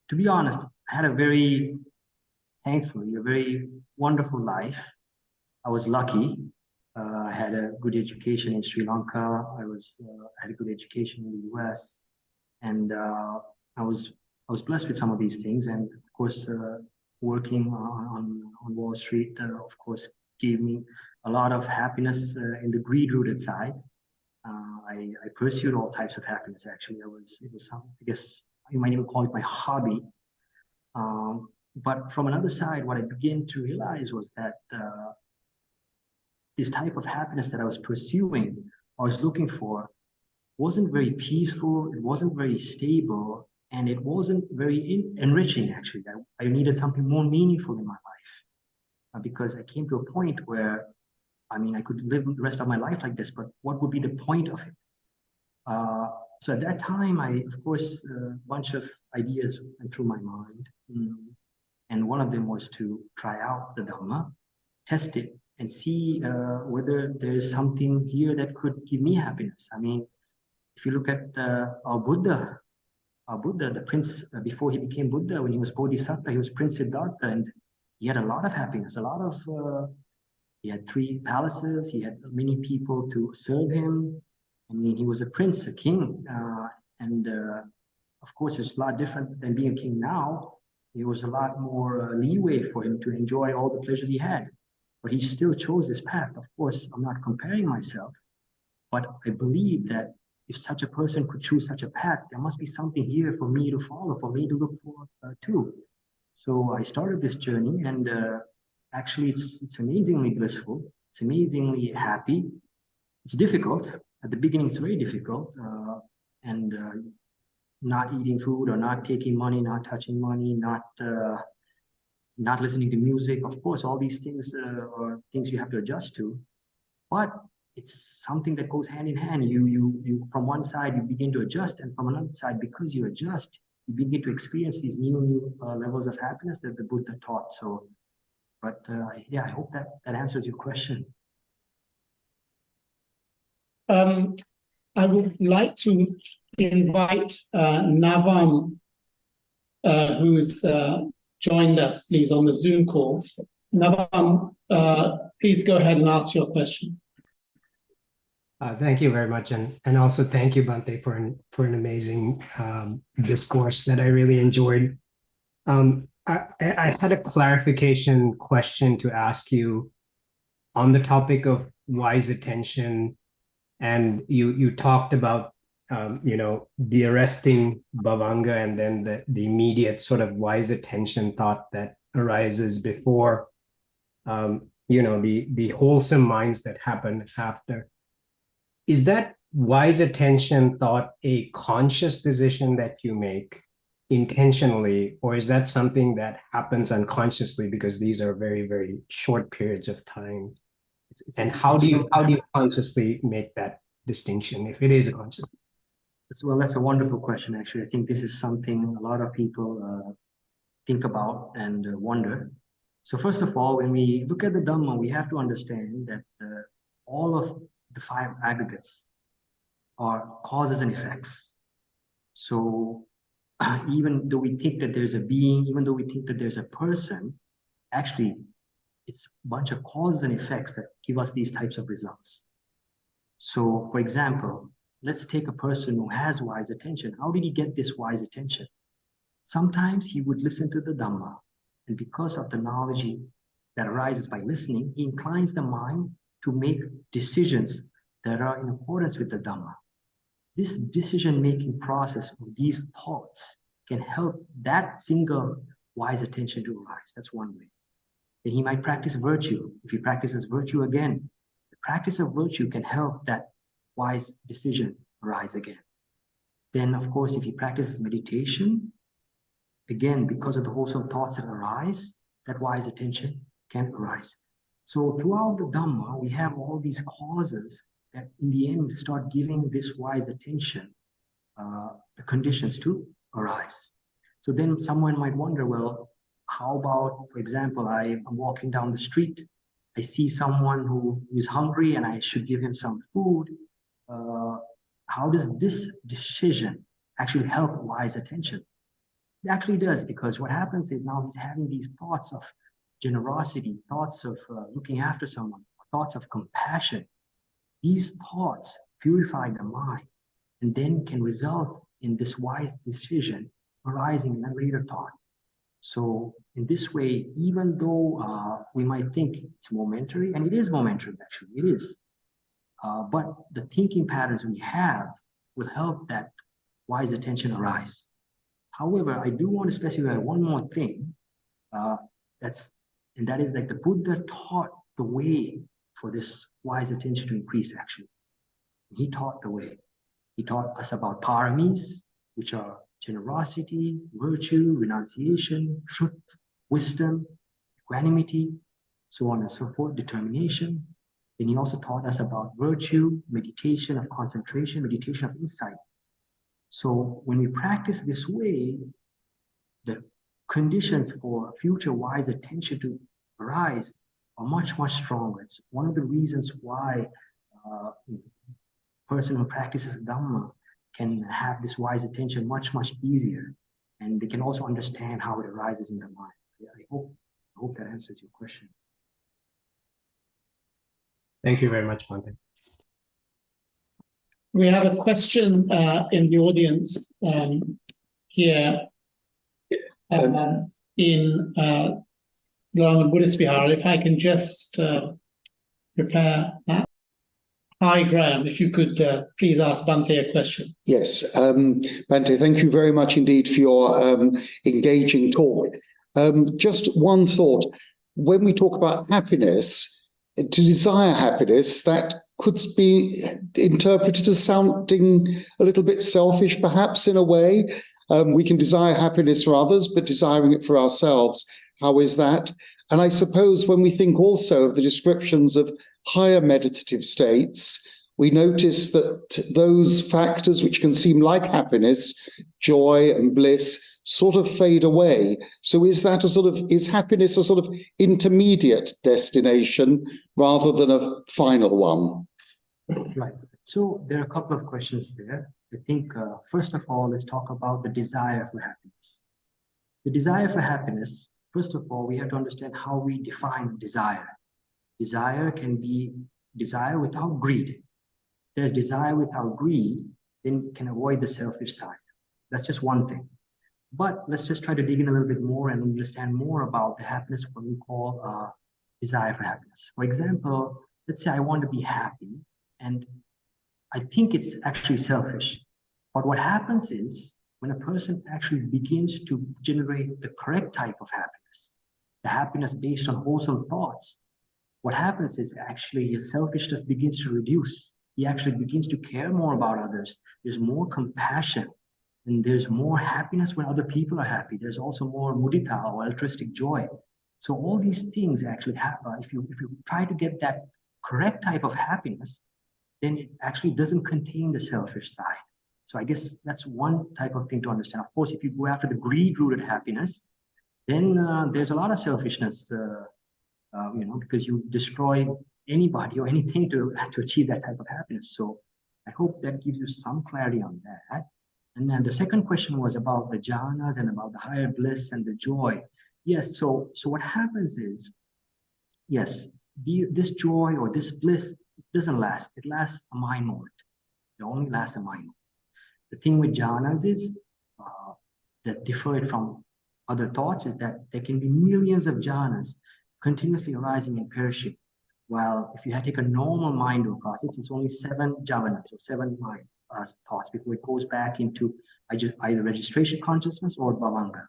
to be honest, I had a very wonderful life. I was lucky. I had a good education in Sri Lanka. I had a good education in the US, and I was blessed with some of these things. And of course, working on Wall Street, of course, gave me a lot of happiness in the greed-rooted side. I pursued all types of happiness. Actually, it was I guess you might even call it my hobby. But from another side, what I began to realize was that this type of happiness that I was pursuing, I was looking for, wasn't very peaceful. It wasn't very stable, And it wasn't very enriching, actually. I needed something more meaningful in my life, because I came to a point where, I mean, I could live the rest of my life like this, but what would be the point of it? So at that time, of course, a bunch of ideas went through my mind. And one of them was to try out the Dhamma, test it, and see whether there's something here that could give me happiness. I mean, if you look at our Buddha, the prince, before he became Buddha, when he was Bodhisattva, he was Prince Siddhartha, and he had a lot of happiness, he had 3 palaces, he had many people to serve him. I mean, he was a prince, a king, and of course, it's a lot different than being a king now. There was a lot more leeway for him to enjoy all the pleasures he had, but he still chose this path. Of course, I'm not comparing myself, but I believe that if such a person could choose such a path, there must be something here for me to follow, for me to look forward to. So I started this journey, and actually, it's amazingly blissful. It's amazingly happy. It's difficult. At the beginning, it's very difficult. And not eating food, or not taking money, not touching money, not listening to music. Of course, all these things are things you have to adjust to. But it's something that goes hand in hand. You from one side, you begin to adjust, and from another side, because you adjust, you begin to experience these new levels of happiness that the Buddha taught. So, but yeah, I hope that answers your question. I would like to invite Navam, who's joined us, please, on the Zoom call. Navam, please go ahead and ask your question. Thank you very much, and also thank you, Bhante, for an amazing discourse that I really enjoyed. I had a clarification question to ask you on the topic of wise attention, and you talked about the arresting bhavanga, and then the immediate sort of wise attention thought that arises before the wholesome minds that happen after. Is that wise attention thought a conscious decision that you make intentionally, or is that something that happens unconsciously because these are very, very short periods of time? And how do you consciously make that distinction, if it is a conscious? Well, that's a wonderful question, actually. I think this is something a lot of people think about and wonder. So first of all, when we look at the Dhamma, we have to understand that all of the 5 aggregates are causes and effects. So even though we think that there's a being, even though we think that there's a person, actually, it's a bunch of causes and effects that give us these types of results. So, for example, let's take a person who has wise attention. How did he get this wise attention? Sometimes he would listen to the Dhamma, and because of the knowledge that arises by listening, he inclines the mind to make decisions that are in accordance with the Dhamma. This decision-making process of these thoughts can help that single wise attention to arise. That's one way. Then he might practice virtue. If he practices virtue again, the practice of virtue can help that wise decision arise again. Then, of course, if he practices meditation, again, because of the wholesome thoughts that arise, that wise attention can arise. So throughout the Dhamma, we have all these causes that in the end start giving this wise attention the conditions to arise. So then someone might wonder, well, how about, for example, I'm walking down the street, I see someone who is hungry and I should give him some food. How does this decision actually help wise attention? It actually does, because what happens is now he's having these thoughts of generosity, thoughts of looking after someone, thoughts of compassion. These thoughts purify the mind and then can result in this wise decision arising in a later thought. So in this way, even though we might think it's momentary, and it is momentary, actually, it is, but the thinking patterns we have will help that wise attention arise. However, I do want to specify one more thing, and that is that the Buddha taught the way for this wise attention to increase, actually. He taught the way. He taught us about paramis, which are generosity, virtue, renunciation, truth, wisdom, equanimity, so on and so forth, determination. Then he also taught us about virtue, meditation of concentration, meditation of insight. So when we practice this way, the conditions for future wise attention to arise are much, much stronger. It's one of the reasons why a person who practices Dhamma can have this wise attention much, much easier. And they can also understand how it arises in their mind. I hope that answers your question. Thank you very much, Bhante. We have a question in the audience here in London Buddhist Vihara. If I can just prepare that. Hi, Graham, if you could please ask Bhante a question. Yes, Bhante, thank you very much indeed for your engaging talk. Just one thought. When we talk about happiness, to desire happiness, that could be interpreted as sounding a little bit selfish, perhaps, in a way. We can desire happiness for others, but desiring it for ourselves, how is that? And I suppose when we think also of the descriptions of higher meditative states, we notice that those factors which can seem like happiness, joy and bliss, sort of fade away. So is happiness a sort of intermediate destination rather than a final one? Right. So there are a couple of questions there. I think, first of all, let's talk about the desire for happiness. The desire for happiness, first of all, we have to understand how we define desire. Desire can be desire without greed. If there's desire without greed, then you can avoid the selfish side. That's just one thing. But let's just try to dig in a little bit more and understand more about the happiness, what we call desire for happiness. For example, let's say I want to be happy, and I think it's actually selfish. But what happens is when a person actually begins to generate the correct type of happiness, the happiness based on wholesome thoughts, what happens is actually his selfishness begins to reduce. He actually begins to care more about others. There's more compassion, and there's more happiness when other people are happy. There's also more mudita or altruistic joy. So all these things actually happen. If you try to get that correct type of happiness, then it actually doesn't contain the selfish side. So I guess that's one type of thing to understand. Of course, if you go after the greed-rooted happiness, then there's a lot of selfishness, because you destroy anybody or anything to achieve that type of happiness. So I hope that gives you some clarity on that. And then the second question was about the jhanas and about the higher bliss and the joy. Yes, so what happens is, yes, this joy or this bliss doesn't last. It lasts a mind moment. It only lasts a mind moment. The thing with jhanas is that differ from other thoughts is that there can be millions of jhanas continuously arising and perishing. While if you take a normal mind process, it's only 7 jhanas or 7 mind thoughts before it goes back into either registration consciousness or Balanga.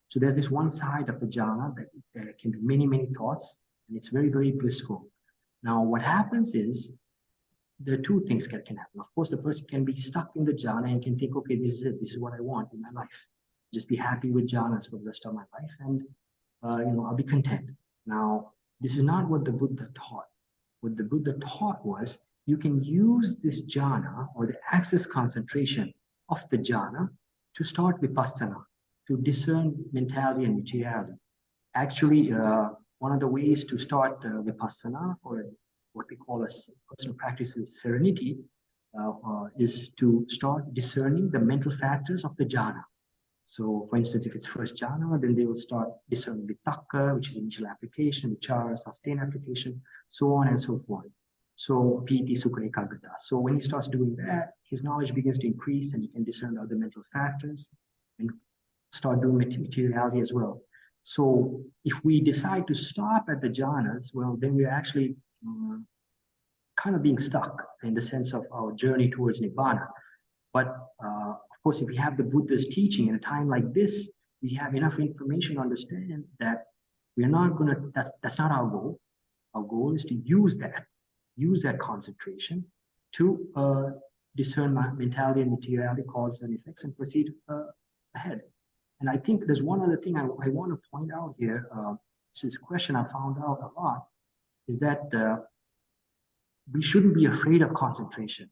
So there's this one side of the jhana that there can be many, many thoughts, and it's very, very blissful. Now, what happens is there are 2 things that can happen. Of course, the person can be stuck in the jhana and can think, okay, this is it. This is what I want in my life. Just be happy with jhanas for the rest of my life, and I'll be content. Now, this is not what the Buddha taught. What the Buddha taught was you can use this jhana or the access concentration of the jhana to start vipassana, to discern mentality and materiality. Actually, one of the ways to start vipassana for what we call a personal practice is serenity is to start discerning the mental factors of the jhana. So, for instance, if it's first jhana, then they will start discerning vitaka, which is initial application, vichara, sustained application, so on and so forth. So, piti, sukha, ekagrata. So, when he starts doing that, his knowledge begins to increase, and he can discern the other mental factors and start doing materiality as well. So, if we decide to stop at the jhanas, well, then we're actually kind of being stuck in the sense of our journey towards nibbana. But of course, if we have the Buddha's teaching in a time like this, we have enough information to understand that we're not going to, that's not our goal. Our goal is to use that concentration to discern mentality and materiality, causes and effects, and proceed ahead. And I think there's one other thing I want to point out here. This is a question I found out a lot, is that we shouldn't be afraid of concentration.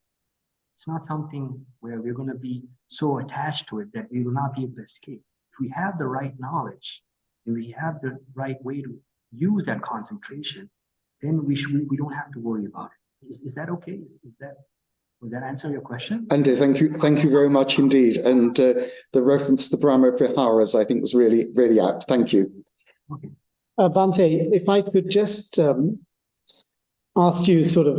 It's not something where we're going to be so attached to it that we will not be able to escape. If we have the right knowledge and we have the right way to use that concentration, then we don't have to worry about it. Is that okay? Was that answer your question? Andy, thank you very much indeed. And the reference to the Brahma Viharas, I think, was really, really apt. Thank you. Okay. Bhante, if I could just ask you sort of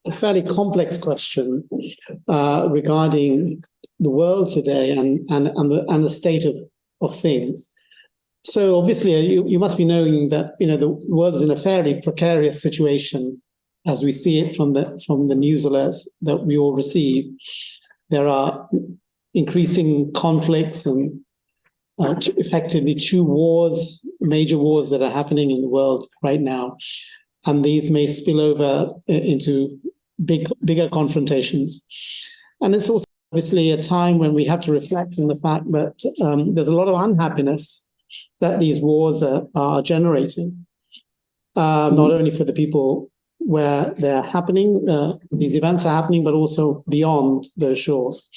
a fairly complex question regarding the world today and the state of things. So obviously, you must be knowing that the world is in a fairly precarious situation, as we see it from the news alerts that we all receive. There are increasing conflicts and effectively 2 wars, major wars that are happening in the world right now, and these may spill over into bigger confrontations. And it's also obviously a time when we have to reflect on the fact that there's a lot of unhappiness that these wars are generating, not only for the people where they're happening, these events are happening, but also beyond those shores.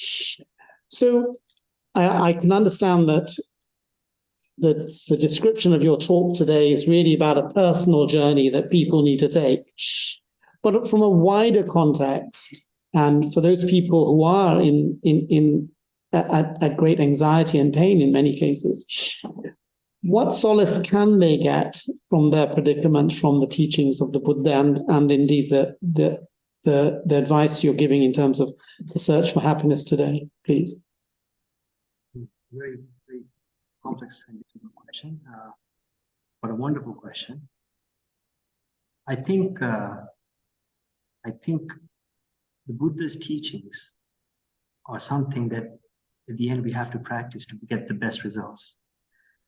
So I can understand that the description of your talk today is really about a personal journey that people need to take. But from a wider context, and for those people who are at great anxiety and pain in many cases, what solace can they get from their predicament, from the teachings of the Buddha, and indeed the advice you're giving in terms of the search for happiness today, please? Very, very complex and difficult question, but a wonderful question. I think the Buddha's teachings are something that at the end we have to practice to get the best results.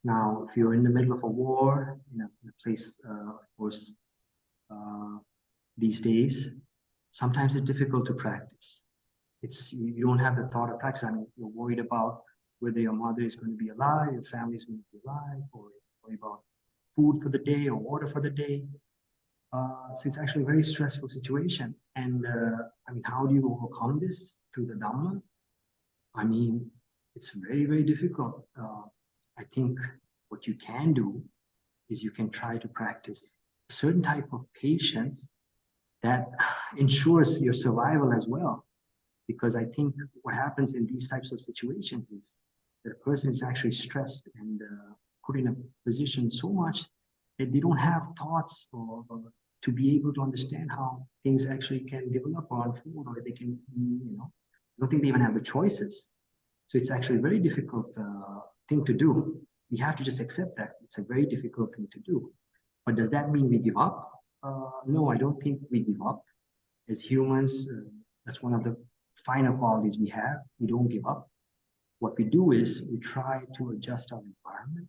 Now, if you're in the middle of a war, in a place, of course, these days, sometimes it's difficult to practice. You don't have the thought of practice. I mean, you're worried about whether your mother is going to be alive, your family is going to be alive, or worry about food for the day or water for the day. So it's actually a very stressful situation. And I mean, how do you overcome this through the Dhamma? I mean, it's very, very difficult. I think what you can do is you can try to practice a certain type of patience that ensures your survival as well. Because I think what happens in these types of situations is that a person is actually stressed and put in a position so much that they don't have thoughts or to be able to understand how things actually can develop or unfold, or they can, I don't think they even have the choices. So it's actually a very difficult thing to do. We have to just accept that it's a very difficult thing to do. But does that mean we give up? No, I don't think we give up. As humans, that's one of the finer qualities we have. We don't give up. What we do is we try to adjust our environment.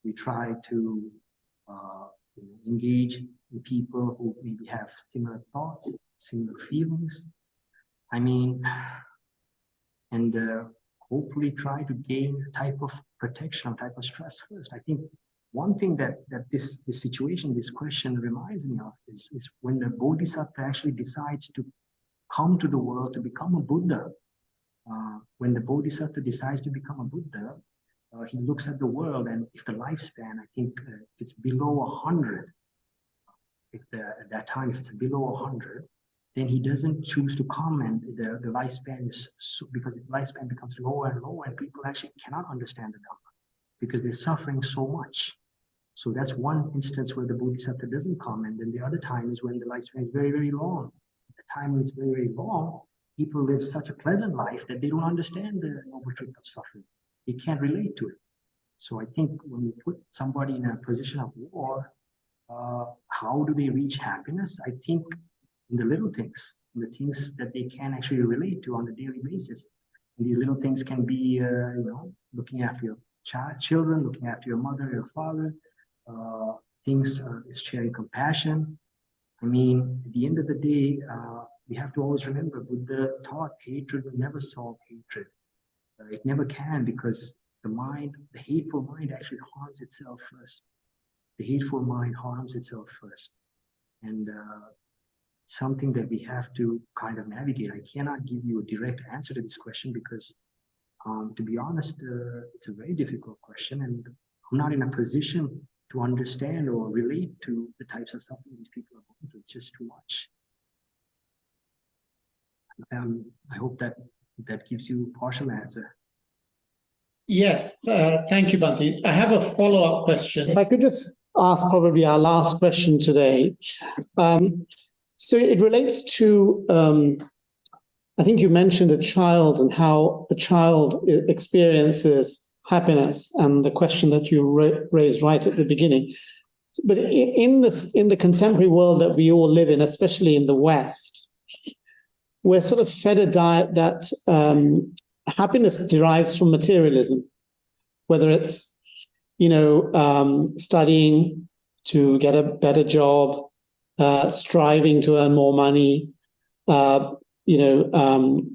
We try to engage with people who maybe have similar thoughts, similar feelings. I mean, and hopefully try to gain a type of protection, a type of stress first. I think one thing that this situation, this question reminds me of is when the Bodhisattva actually decides to come to the world to become a Buddha. When the Bodhisattva decides to become a Buddha, he looks at the world, and if the lifespan, I think it's below 100, at that time, if it's below 100, then he doesn't choose to come, and the lifespan is because the lifespan becomes lower and lower, and people actually cannot understand the Dhamma because they're suffering so much. So that's one instance where the Bodhisattva doesn't come, and then the other time is when the lifespan is very, very long. The time when it's very, very long, people live such a pleasant life that they don't understand the noble truth of suffering. They can't relate to it. So I think when you put somebody in a position of war, how do they reach happiness? I think in the little things, in the things that they can actually relate to on a daily basis. And these little things can be, looking after your children, looking after your mother, your father, things sharing compassion. I mean, at the end of the day, we have to always remember Buddha taught hatred will never solve hatred. It never can, because the mind, the hateful mind, actually harms itself first. The hateful mind harms itself first. And something that we have to kind of navigate. I cannot give you a direct answer to this question because, to be honest, it's a very difficult question, and I'm not in a position to understand or relate to the types of suffering these people are going through. It's just too much. I hope that gives you a partial answer. Yes, thank you, Bhante. I have a follow-up question. If I could just ask probably our last question today. So it relates to, I think you mentioned a child and how a child experiences happiness, and the question that you raised right at the beginning. But in the contemporary world that we all live in, especially in the West, we're sort of fed a diet that happiness derives from materialism, whether it's, studying to get a better job, striving to earn more money,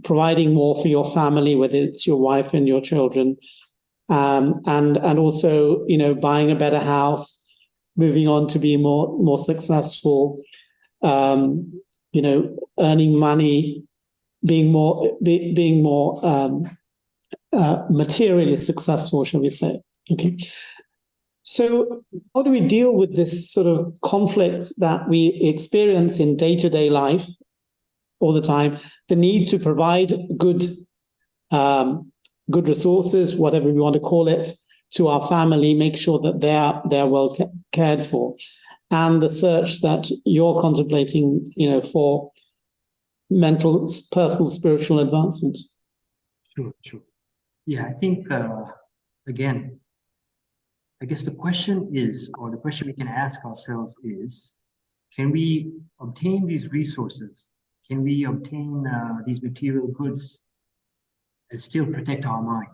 providing more for your family, whether it's your wife and your children, and also, buying a better house, moving on to be more successful, earning money, being more materially successful, shall we say? Okay. So how do we deal with this sort of conflict that we experience in day-to-day life all the time? The need to provide good resources, whatever we want to call it, to our family, make sure that they're well cared for, and the search that you're contemplating, for mental, personal, spiritual advancement. Sure. Yeah, I think again, I guess the question is, or the question we can ask ourselves is, can we obtain these resources? Can we obtain these material goods and still protect our mind?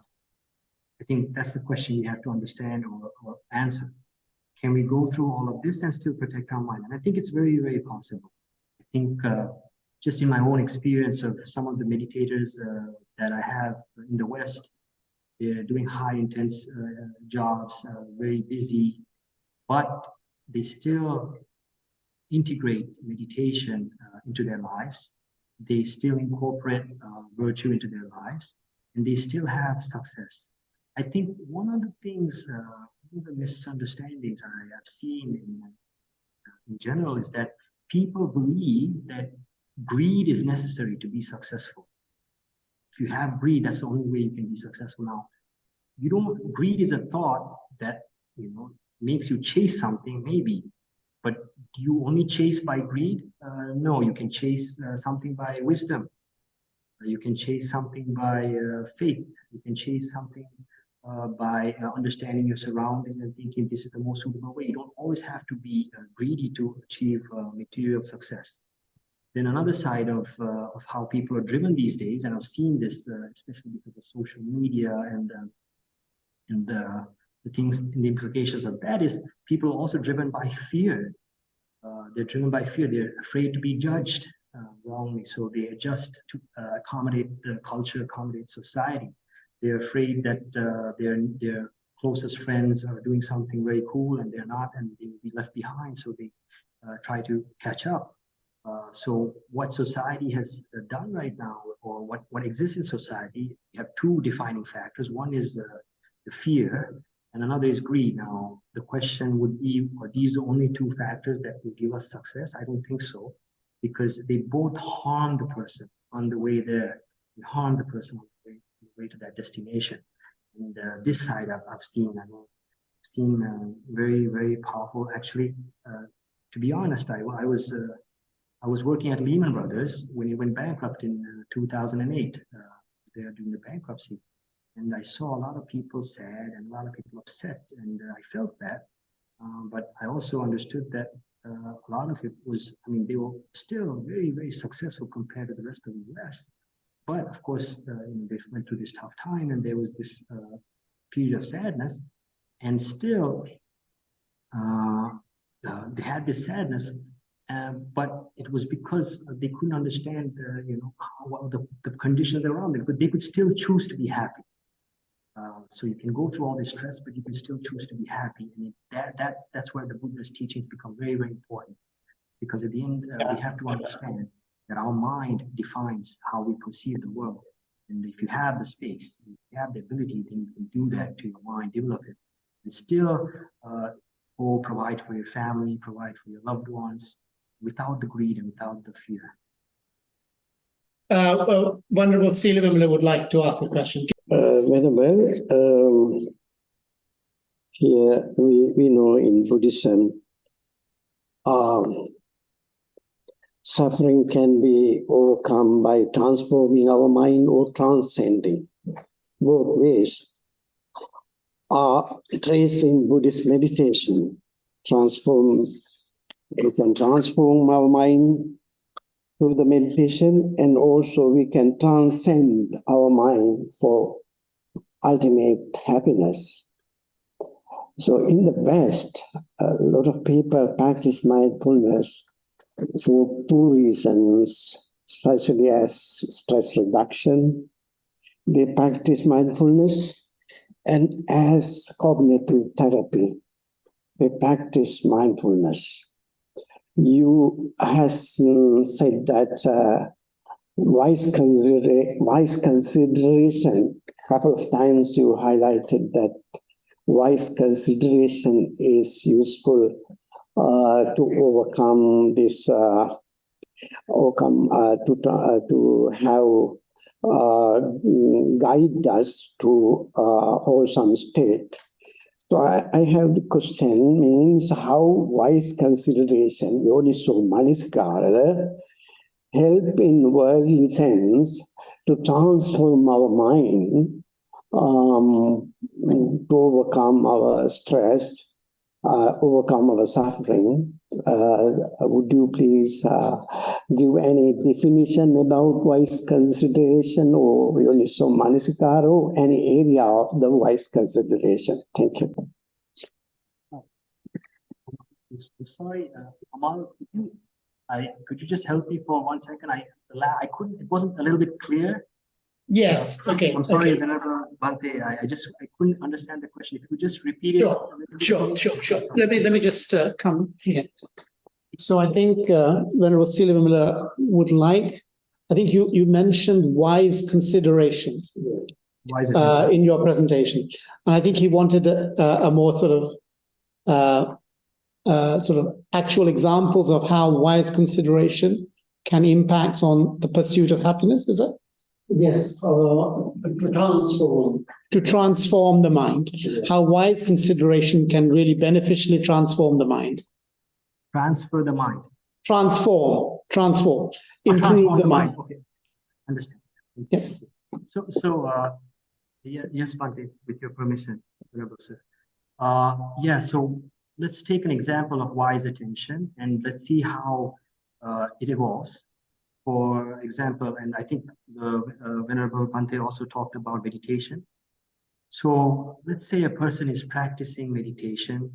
I think that's the question we have to understand or answer. Can we go through all of this and still protect our mind? And I think it's very, very possible. I think just in my own experience of some of the meditators that I have in the West, they're doing high intense jobs, very busy, but they still integrate meditation into their lives. They still incorporate virtue into their lives, and they still have success. I think one of the things, one of the misunderstandings I have seen in general is that people believe that greed is necessary to be successful. If you have greed, that's the only way you can be successful. Now, greed is a thought that, makes you chase something, maybe, but do you only chase by greed? No, you can chase something by wisdom. You can chase something by faith. You can chase something by understanding your surroundings and thinking this is the most suitable way. You don't always have to be greedy to achieve material success. Then another side of how people are driven these days, and I've seen this especially because of social media and the things and the implications of that, is people are also driven by fear. They're driven by fear. They're afraid to be judged wrongly, so they adjust to accommodate the culture, accommodate society. They're afraid that their closest friends are doing something very cool and they're not, and they will be left behind, so they try to catch up. So what society has done right now, or what exists in society, we have two defining factors. One is the fear, and another is greed. Now, the question would be, are these the only two factors that will give us success? I don't think so, because they both harm the person on the way there. They harm the person on the way to that destination. And this side I've seen, very, very powerful. Actually, to be honest, I was working at Lehman Brothers when it went bankrupt in 2008. I was there during the bankruptcy. And I saw a lot of people sad and a lot of people upset, and I felt that. But I also understood that a lot of it was, they were still very, very successful compared to the rest of the US. But of course, they went through this tough time, and there was this period of sadness, and still they had this sadness. But it was because they couldn't understand, the conditions around them, but they could still choose to be happy. So you can go through all this stress, but you can still choose to be happy. And that's where the Buddha's teachings become very, very important. Because at the end, we have to understand that our mind defines how we perceive the world. And if you have the space, if you have the ability, then you can do that to your mind, develop it, and still go provide for your family, provide for your loved ones, without the greed and without the fear. Well, Venerable Seeladassana would like to ask a question. Venerable, here we know in Buddhism, suffering can be overcome by transforming our mind or transcending. Both ways are traced in Buddhist meditation. We can transform our mind through the meditation, and also we can transcend our mind for ultimate happiness. So in the West, a lot of people practice mindfulness for two reasons, especially as stress reduction. They practice mindfulness, and as cognitive therapy, they practice mindfulness. You has said that wise consideration, a couple of times you highlighted that wise consideration is useful to overcome this, to guide us to wholesome state. So I have the question, means how wise consideration, yoniso manasikara, help in worldly sense to transform our mind, to overcome our stress, overcome our suffering. Would you please give any definition about wise consideration or yoniso manasikara, or any area of the wise consideration? Thank you. Sorry, Amal, could you just help me for 1 second? I couldn't. It wasn't a little bit clear. Yes. Okay. I'm sorry, Okay. Venerable Bhante. I couldn't understand the question. If you could just repeat it. Sure. Let me just come here. So I think Venerable Seeladassana would like. I think you mentioned wise consideration in your presentation, and I think he wanted a more sort of actual examples of how wise consideration can impact on the pursuit of happiness. Is that? Yes, to transform the mind. How wise consideration can really beneficially transform the mind. Transfer the mind. Transform. Improve the mind. Okay, understand. Yeah. So yes, Bhante, with your permission, Venerable Sir. So let's take an example of wise attention, and let's see how it evolves. For example, and I think the Venerable Bhante also talked about meditation. So let's say a person is practicing meditation,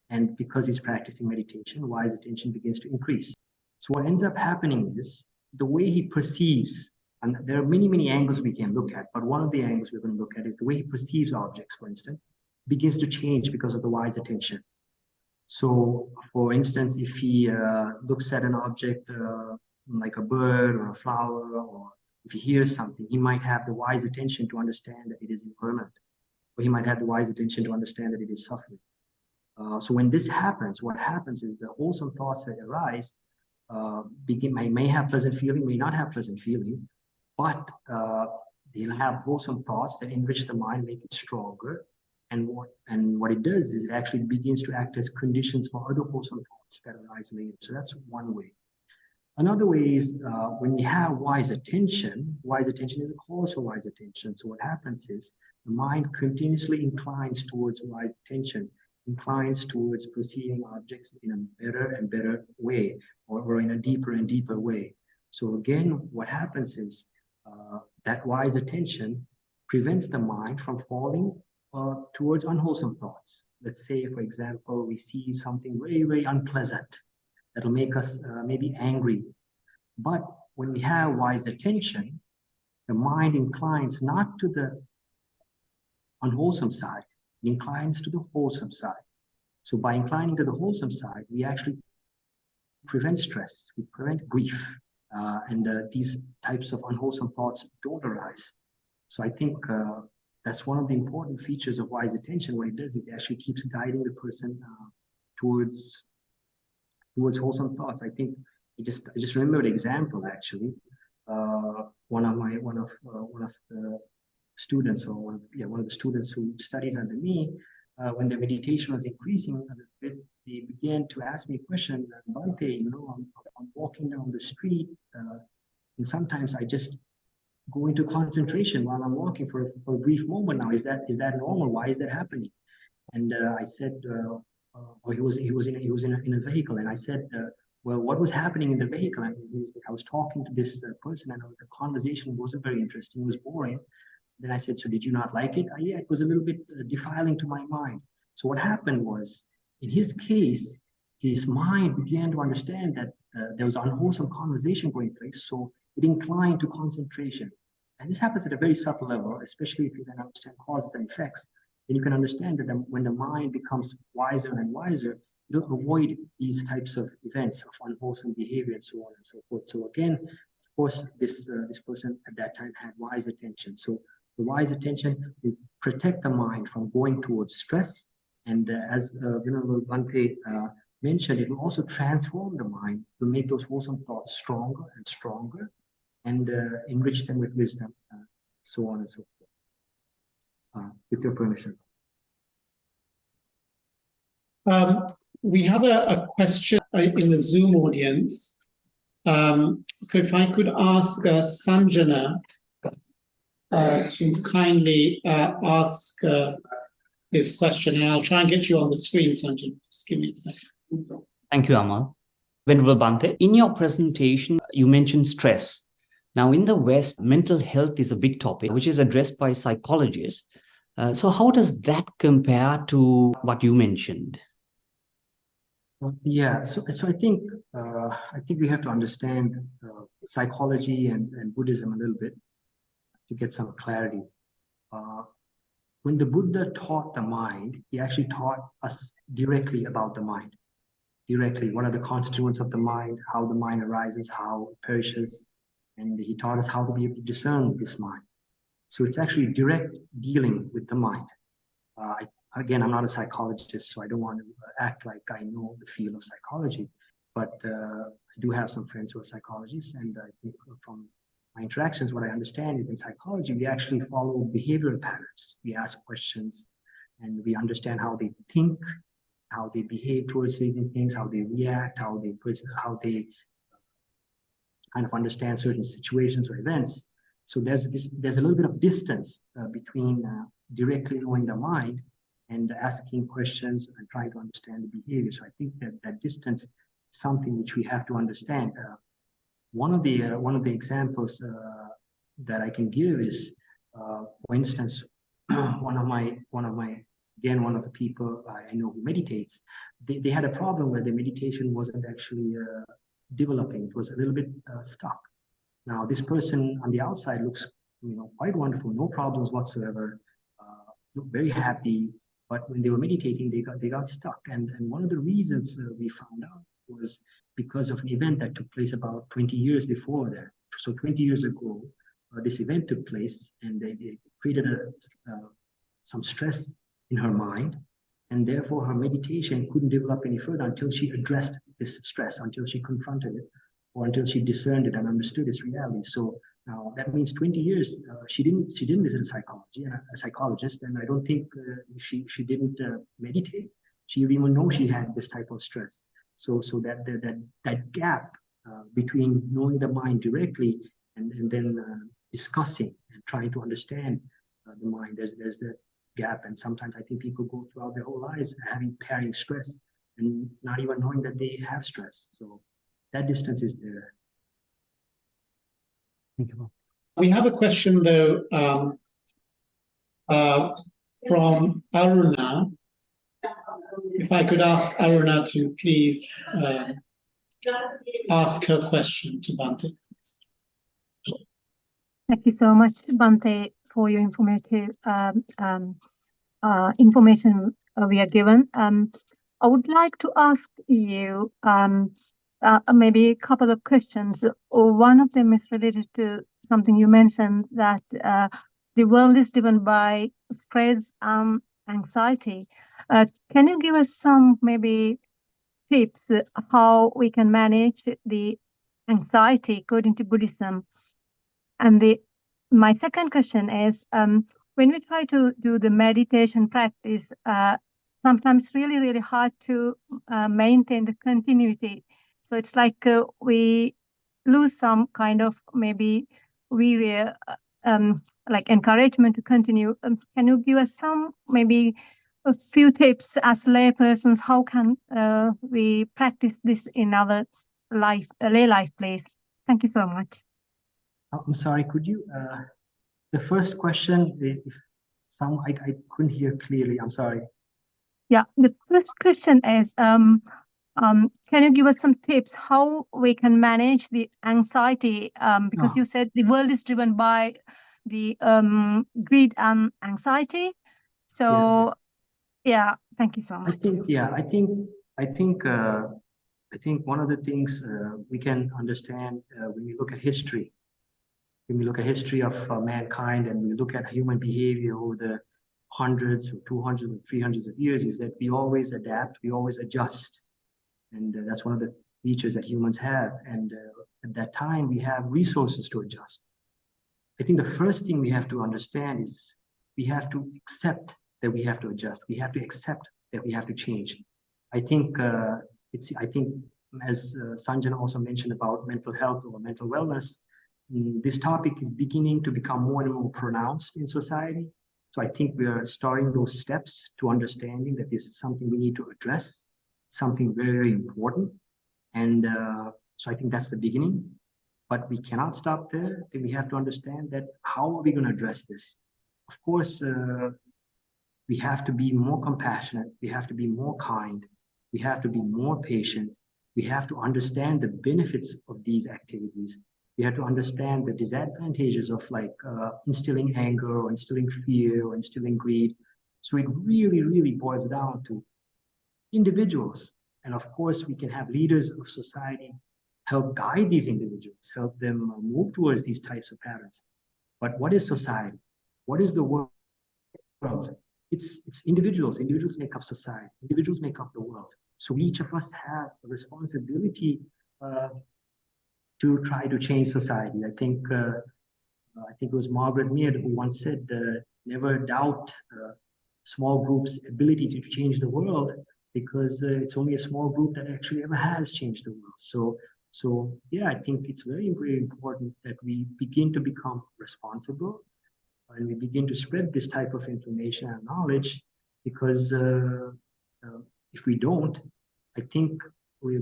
and because he's practicing meditation, wise attention begins to increase. So what ends up happening is the way he perceives, and there are many, many angles we can look at, but one of the angles we're going to look at is the way he perceives objects, for instance, begins to change because of the wise attention. So for instance, if he looks at an object like a bird or a flower, or if he hears something, he might have the wise attention to understand that it is impermanent, or he might have the wise attention to understand that it is suffering. So when this happens, what happens is the wholesome thoughts that arise may have pleasant feeling, may not have pleasant feeling, but they'll have wholesome thoughts that enrich the mind, make it stronger. And what it does is it actually begins to act as conditions for other wholesome thoughts that arise later. So that's one way. Another way is when we have wise attention is a cause for wise attention. So what happens is the mind continuously inclines towards wise attention, inclines towards perceiving objects in a better and better way, or in a deeper and deeper way. So again, what happens is that wise attention prevents the mind from falling towards unwholesome thoughts. Let's say, for example, we see something very, very unpleasant that'll make us maybe angry. But when we have wise attention, the mind inclines not to the unwholesome side. It inclines to the wholesome side. So by inclining to the wholesome side, we actually prevent stress, we prevent grief, and these types of unwholesome thoughts don't arise. So I think that's one of the important features of wise attention. What it does is it actually keeps guiding the person towards wholesome thoughts. I think I just remembered an example actually. One of the students, or one of the students who studies under me, when their meditation was increasing, they began to ask me a question. Bhante, I'm walking down the street, and sometimes I just go into concentration while I'm walking for a brief moment. Now, is that normal? Why is that happening? And I said, he was in a vehicle, and I said, well, what was happening in the vehicle? I was talking to this person, and the conversation wasn't very interesting. It was boring. Then I said, so did you not like it? Yeah, it was a little bit defiling to my mind. So what happened was, in his case, his mind began to understand that there was unwholesome conversation going place, so it inclined to concentration. And this happens at a very subtle level, especially if you can understand causes and effects. Then you can understand that when the mind becomes wiser and wiser, it'll avoid these types of events of unwholesome behavior and so on and so forth. So again, of course, this person at that time had wise attention. So the wise attention will protect the mind from going towards stress. And as Venerable Bhante mentioned, it will also transform the mind to make those wholesome thoughts stronger and stronger, and enrich them with wisdom, so on and so forth. With your permission. We have a question in the Zoom audience. So if I could ask Sanjana to kindly ask his question, and I'll try and get you on the screen, Sanjana. Just give me a second. Thank you, Amal. Venerable Bhante, in your presentation, you mentioned stress. Now, in the West, mental health is a big topic, which is addressed by psychologists. So how does that compare to what you mentioned? Yeah, so I think we have to understand psychology and Buddhism a little bit to get some clarity. When the Buddha taught the mind, he actually taught us directly about the mind. Directly, what are the constituents of the mind, how the mind arises, how it perishes, and he taught us how to be able to discern this mind. So it's actually direct dealing with the mind. Again, I'm not a psychologist, so I don't want to act like I know the field of psychology, but I do have some friends who are psychologists, and I think from my interactions, what I understand is in psychology, we actually follow behavioral patterns. We ask questions, and we understand how they think, how they behave towards certain things, how they react, how they kind of understand certain situations or events. So there's a little bit of distance between directly knowing the mind and asking questions and trying to understand the behavior. So I think that distance is something which we have to understand. One of the examples that I can give is, for instance, one of the people I know who meditates, they had a problem where their meditation wasn't actually developing. It was a little bit stuck. Now, this person on the outside looks, quite wonderful, no problems whatsoever, looked very happy. But when they were meditating, they got stuck. And one of the reasons we found out was because of an event that took place about 20 years before that. So 20 years ago, this event took place, and they created some stress in her mind, and therefore her meditation couldn't develop any further until she addressed this stress, until she confronted it, or until she discerned it and understood its reality. So now that means 20 years she didn't visit a psychologist, and I don't think she didn't meditate. She didn't even know she had this type of stress. So that gap between knowing the mind directly and then discussing and trying to understand the mind, there's a gap, and sometimes I think people go throughout their whole lives carrying stress and not even knowing that they have stress. So that distance is there. Thank you. We have a question though from Aruna. If I could ask Aruna to please ask her question to Bhante. Thank you so much, Bhante, for your informative information we are given. I would like to ask you maybe a couple of questions. One of them is related to something you mentioned, that the world is driven by stress and anxiety. Can you give us some maybe tips how we can manage the anxiety according to Buddhism? And my second question is, when we try to do the meditation practice, sometimes it's really, really hard to maintain the continuity. So it's like we lose some kind of maybe like encouragement to continue. Can you give us some maybe a few tips as laypersons? How can we practice this in our life, lay life place? Thank you so much. I'm sorry, could you, the first question, if I couldn't hear clearly, I'm sorry. Yeah, the first question is, can you give us some tips how we can manage the anxiety? Because you said the world is driven by the greed and anxiety. So, yes. Yeah, thank you so much. I think one of the things we can understand when we look at history, of mankind, and we look at human behavior over the hundreds or 200s or 300s of years, is that we always adapt, we always adjust. And that's one of the features that humans have. And at that time, we have resources to adjust. I think the first thing we have to understand is we have to accept that we have to adjust. We have to accept that we have to change. I think as Sanjana also mentioned about mental health or mental wellness, this topic is beginning to become more and more pronounced in society. So I think we are starting those steps to understanding that this is something we need to address, something very, very important. And so I think that's the beginning. But we cannot stop there. We have to understand that how are we going to address this? Of course, we have to be more compassionate. We have to be more kind. We have to be more patient. We have to understand the benefits of these activities. We have to understand the disadvantages of like instilling anger or instilling fear or instilling greed. So it really, really boils down to individuals. And of course, we can have leaders of society help guide these individuals, help them move towards these types of patterns. But what is society? What is the world? It's individuals. Individuals make up society. Individuals make up the world. So each of us have a responsibility to try to change society. I think it was Margaret Mead who once said, never doubt small groups' ability to change the world, because it's only a small group that actually ever has changed the world. So yeah, I think it's very, very important that we begin to become responsible and we begin to spread this type of information and knowledge, because if we don't, I think we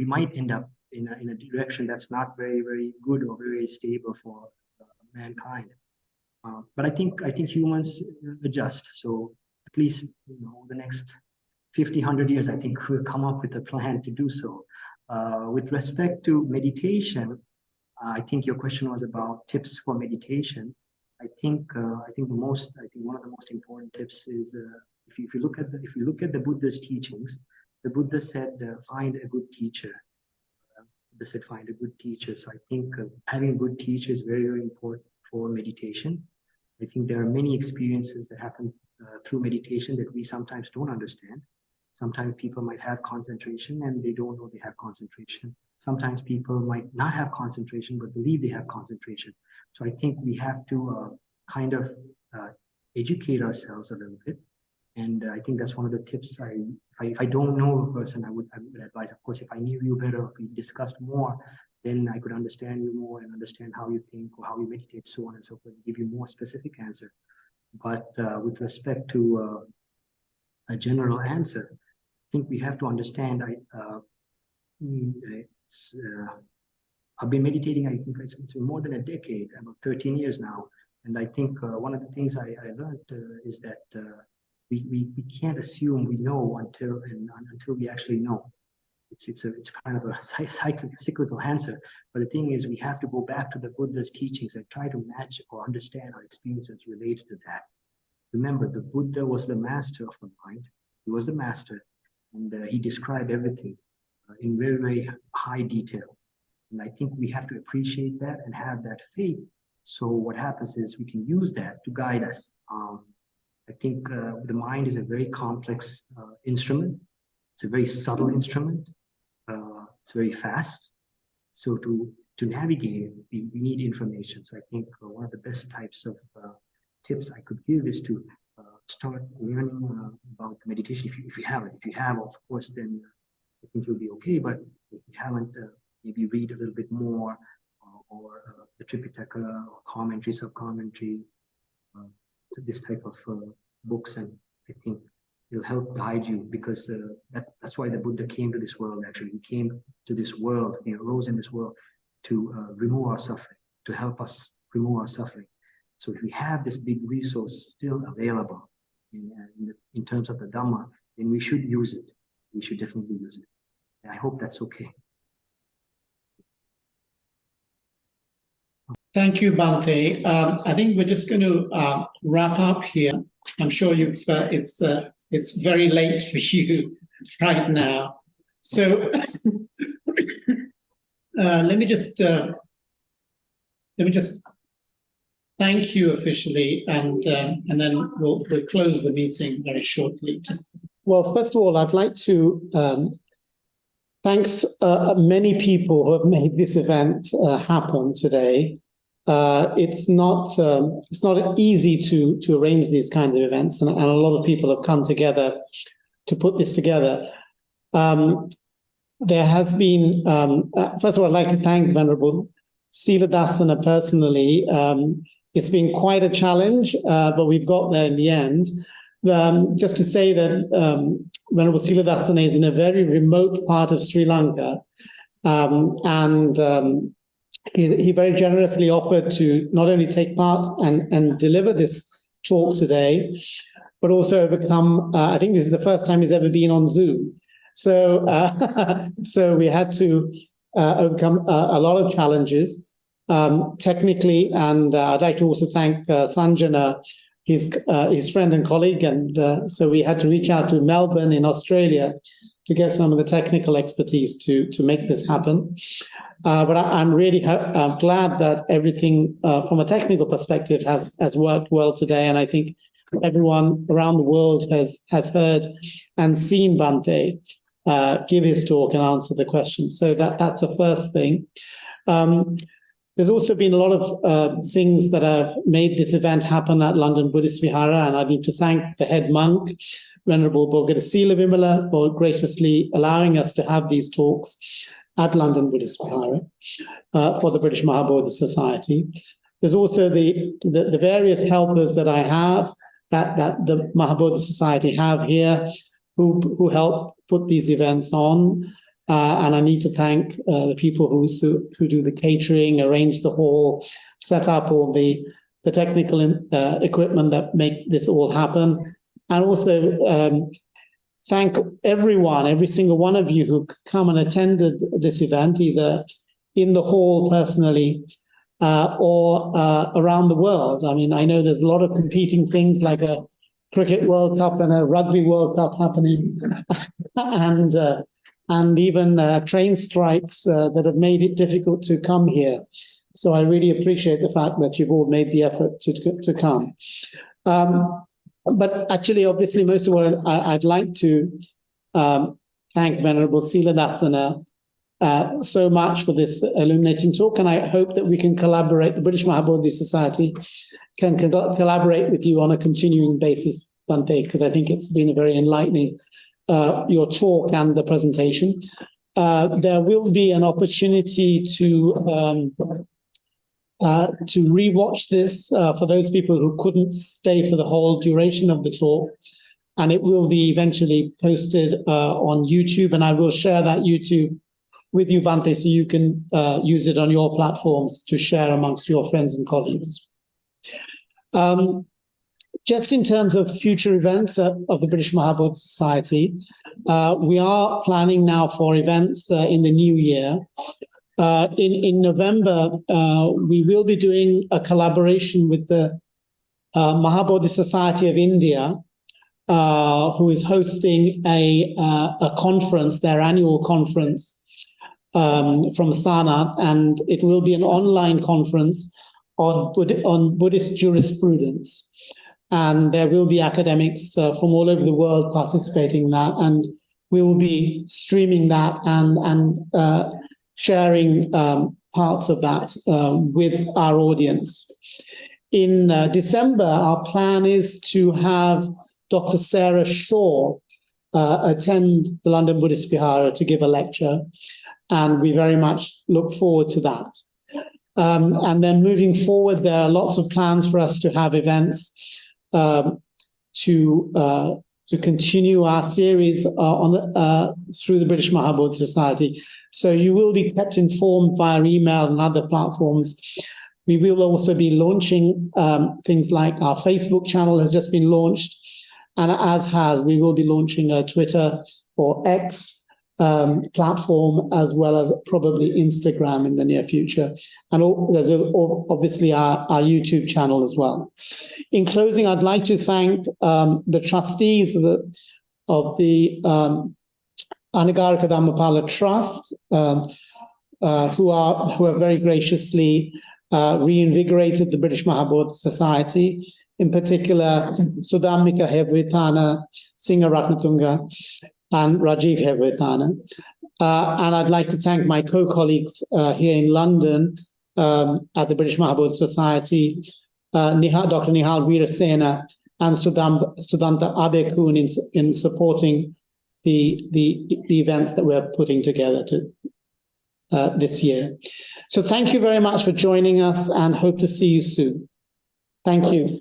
might end up in a direction that's not very, very good or very stable for mankind. But I think humans adjust. So at least the next 50, 100 years, I think we'll come up with a plan to do so. With respect to meditation, I think your question was about tips for meditation. I think one of the most important tips is if you look at the Buddha's teachings, the Buddha said find a good teacher. Find a good teacher. So I think having a good teacher is very, very important for meditation. I think there are many experiences that happen through meditation that we sometimes don't understand. Sometimes people might have concentration and they don't know they have concentration. Sometimes people might not have concentration but believe they have concentration. So I think we have to kind of educate ourselves a little bit. And I think that's one of the tips. If I don't know a person, I would advise. Of course, if I knew you better, if we discussed more, then I could understand you more and understand how you think or how you meditate, so on and so forth, and give you more specific answer. But with respect to a general answer, I think we have to understand. I've been meditating. I think it's been more than a decade, about 13 years now. And I think one of the things I learned is that we can't assume we know until we actually know. it's kind of a cyclical answer. But the thing is, we have to go back to the Buddha's teachings and try to match or understand our experiences related to that. Remember, the Buddha was the master of the mind. He was the master, and he described everything in very, very high detail. And I think we have to appreciate that and have that faith. So what happens is we can use that to guide us. I think the mind is a very complex instrument. It's a very subtle instrument. It's very fast. So to navigate, we need information. So I think one of the best types of tips I could give is to start learning about the meditation. If you haven't, if you have, of course, then I think you'll be okay. But if you haven't, maybe read a little bit more, or the Tripitaka, or commentary, sub-commentary, this type of books, and I think it'll help guide you, because that's why the Buddha came to this world. Actually, he came to this world, he arose in this world to remove our suffering, to help us remove our suffering. So if we have this big resource still available in terms of the Dhamma, then we should use it. We should definitely use it. And I hope that's okay. Thank you, Bhante. I think we're just going to wrap up here. I'm sure it's very late for you right now. So let me just thank you officially, and then we'll close the meeting very shortly. Well, first of all, I'd like to thanks many people who have made this event happen today. It's not easy to arrange these kinds of events, and a lot of people have come together to put this together. There has been, first of all, I'd like to thank Venerable Seeladassana personally. It's been quite a challenge, but we've got there in the end. Just to say that Venerable Seeladassana is in a very remote part of Sri Lanka, and he very generously offered to not only take part and deliver this talk today, but also overcome, I think this is the first time he's ever been on Zoom. So, so we had to overcome a lot of challenges technically, and I'd like to also thank Sanjana, his friend and colleague, and so we had to reach out to Melbourne in Australia to get some of the technical expertise to make this happen. But I'm really glad that everything from a technical perspective has worked well today, and I think everyone around the world has heard and seen Bhante give his talk and answer the questions. So that's the first thing. There's also been a lot of things that have made this event happen at London Buddhist Vihara, and I need to thank the head monk, Venerable Seeladassana, for graciously allowing us to have these talks at London Buddhist Vihara for the British MahaBodhi Society. There's also the various helpers that I have, that the MahaBodhi Society have here, who help put these events on. And I need to thank the people who do the catering, arrange the hall, set up all the technical equipment that make this all happen. And also thank everyone, every single one of you who come and attended this event, either in the hall personally or around the world. I mean, I know there's a lot of competing things like a Cricket World Cup and a Rugby World Cup happening, and even train strikes that have made it difficult to come here. So I really appreciate the fact that you've all made the effort to come. But actually, obviously, most of all, I'd like to thank Venerable Seeladassana so much for this illuminating talk, and I hope that we can collaborate, the British MahaBodhi Society can collaborate with you on a continuing basis, Bhante, because I think it's been a very enlightening, your talk and the presentation. There will be an opportunity to rewatch this for those people who couldn't stay for the whole duration of the talk, and it will be eventually posted on YouTube, and I will share that YouTube with you, Bhante, so you can use it on your platforms to share amongst your friends and colleagues. just in terms of future events of the British MahaBodhi Society, we are planning now for events in the new year. In November, we will be doing a collaboration with the MahaBodhi Society of India, who is hosting a conference, their annual conference from Sana, and it will be an online conference on Buddhist jurisprudence. And there will be academics from all over the world participating in that, and we will be streaming that and sharing parts of that with our audience. In December, our plan is to have Dr. Sarah Shaw attend the London Buddhist Vihara to give a lecture, and we very much look forward to that. And then moving forward, there are lots of plans for us to have events to continue our series through the British MahaBodhi Society. So you will be kept informed via email and other platforms. We will also be launching things like our Facebook channel has just been launched, and we will be launching a Twitter or X platform, as well as probably Instagram in the near future. And there's obviously our YouTube channel as well. In closing, I'd like to thank the trustees of the Anagarika Dhammapala Trust, who have very graciously reinvigorated the British MahaBodhi Society, in particular Sudhammika Hevritana, Singha Ratnatunga, and Rajiv Hevritana. And I'd like to thank my co-colleagues here in London at the British MahaBodhi Society, Dr. Nihal Veerasena and Sudanta Abekun in supporting the events that we're putting together this year. So thank you very much for joining us, and hope to see you soon. Thank you.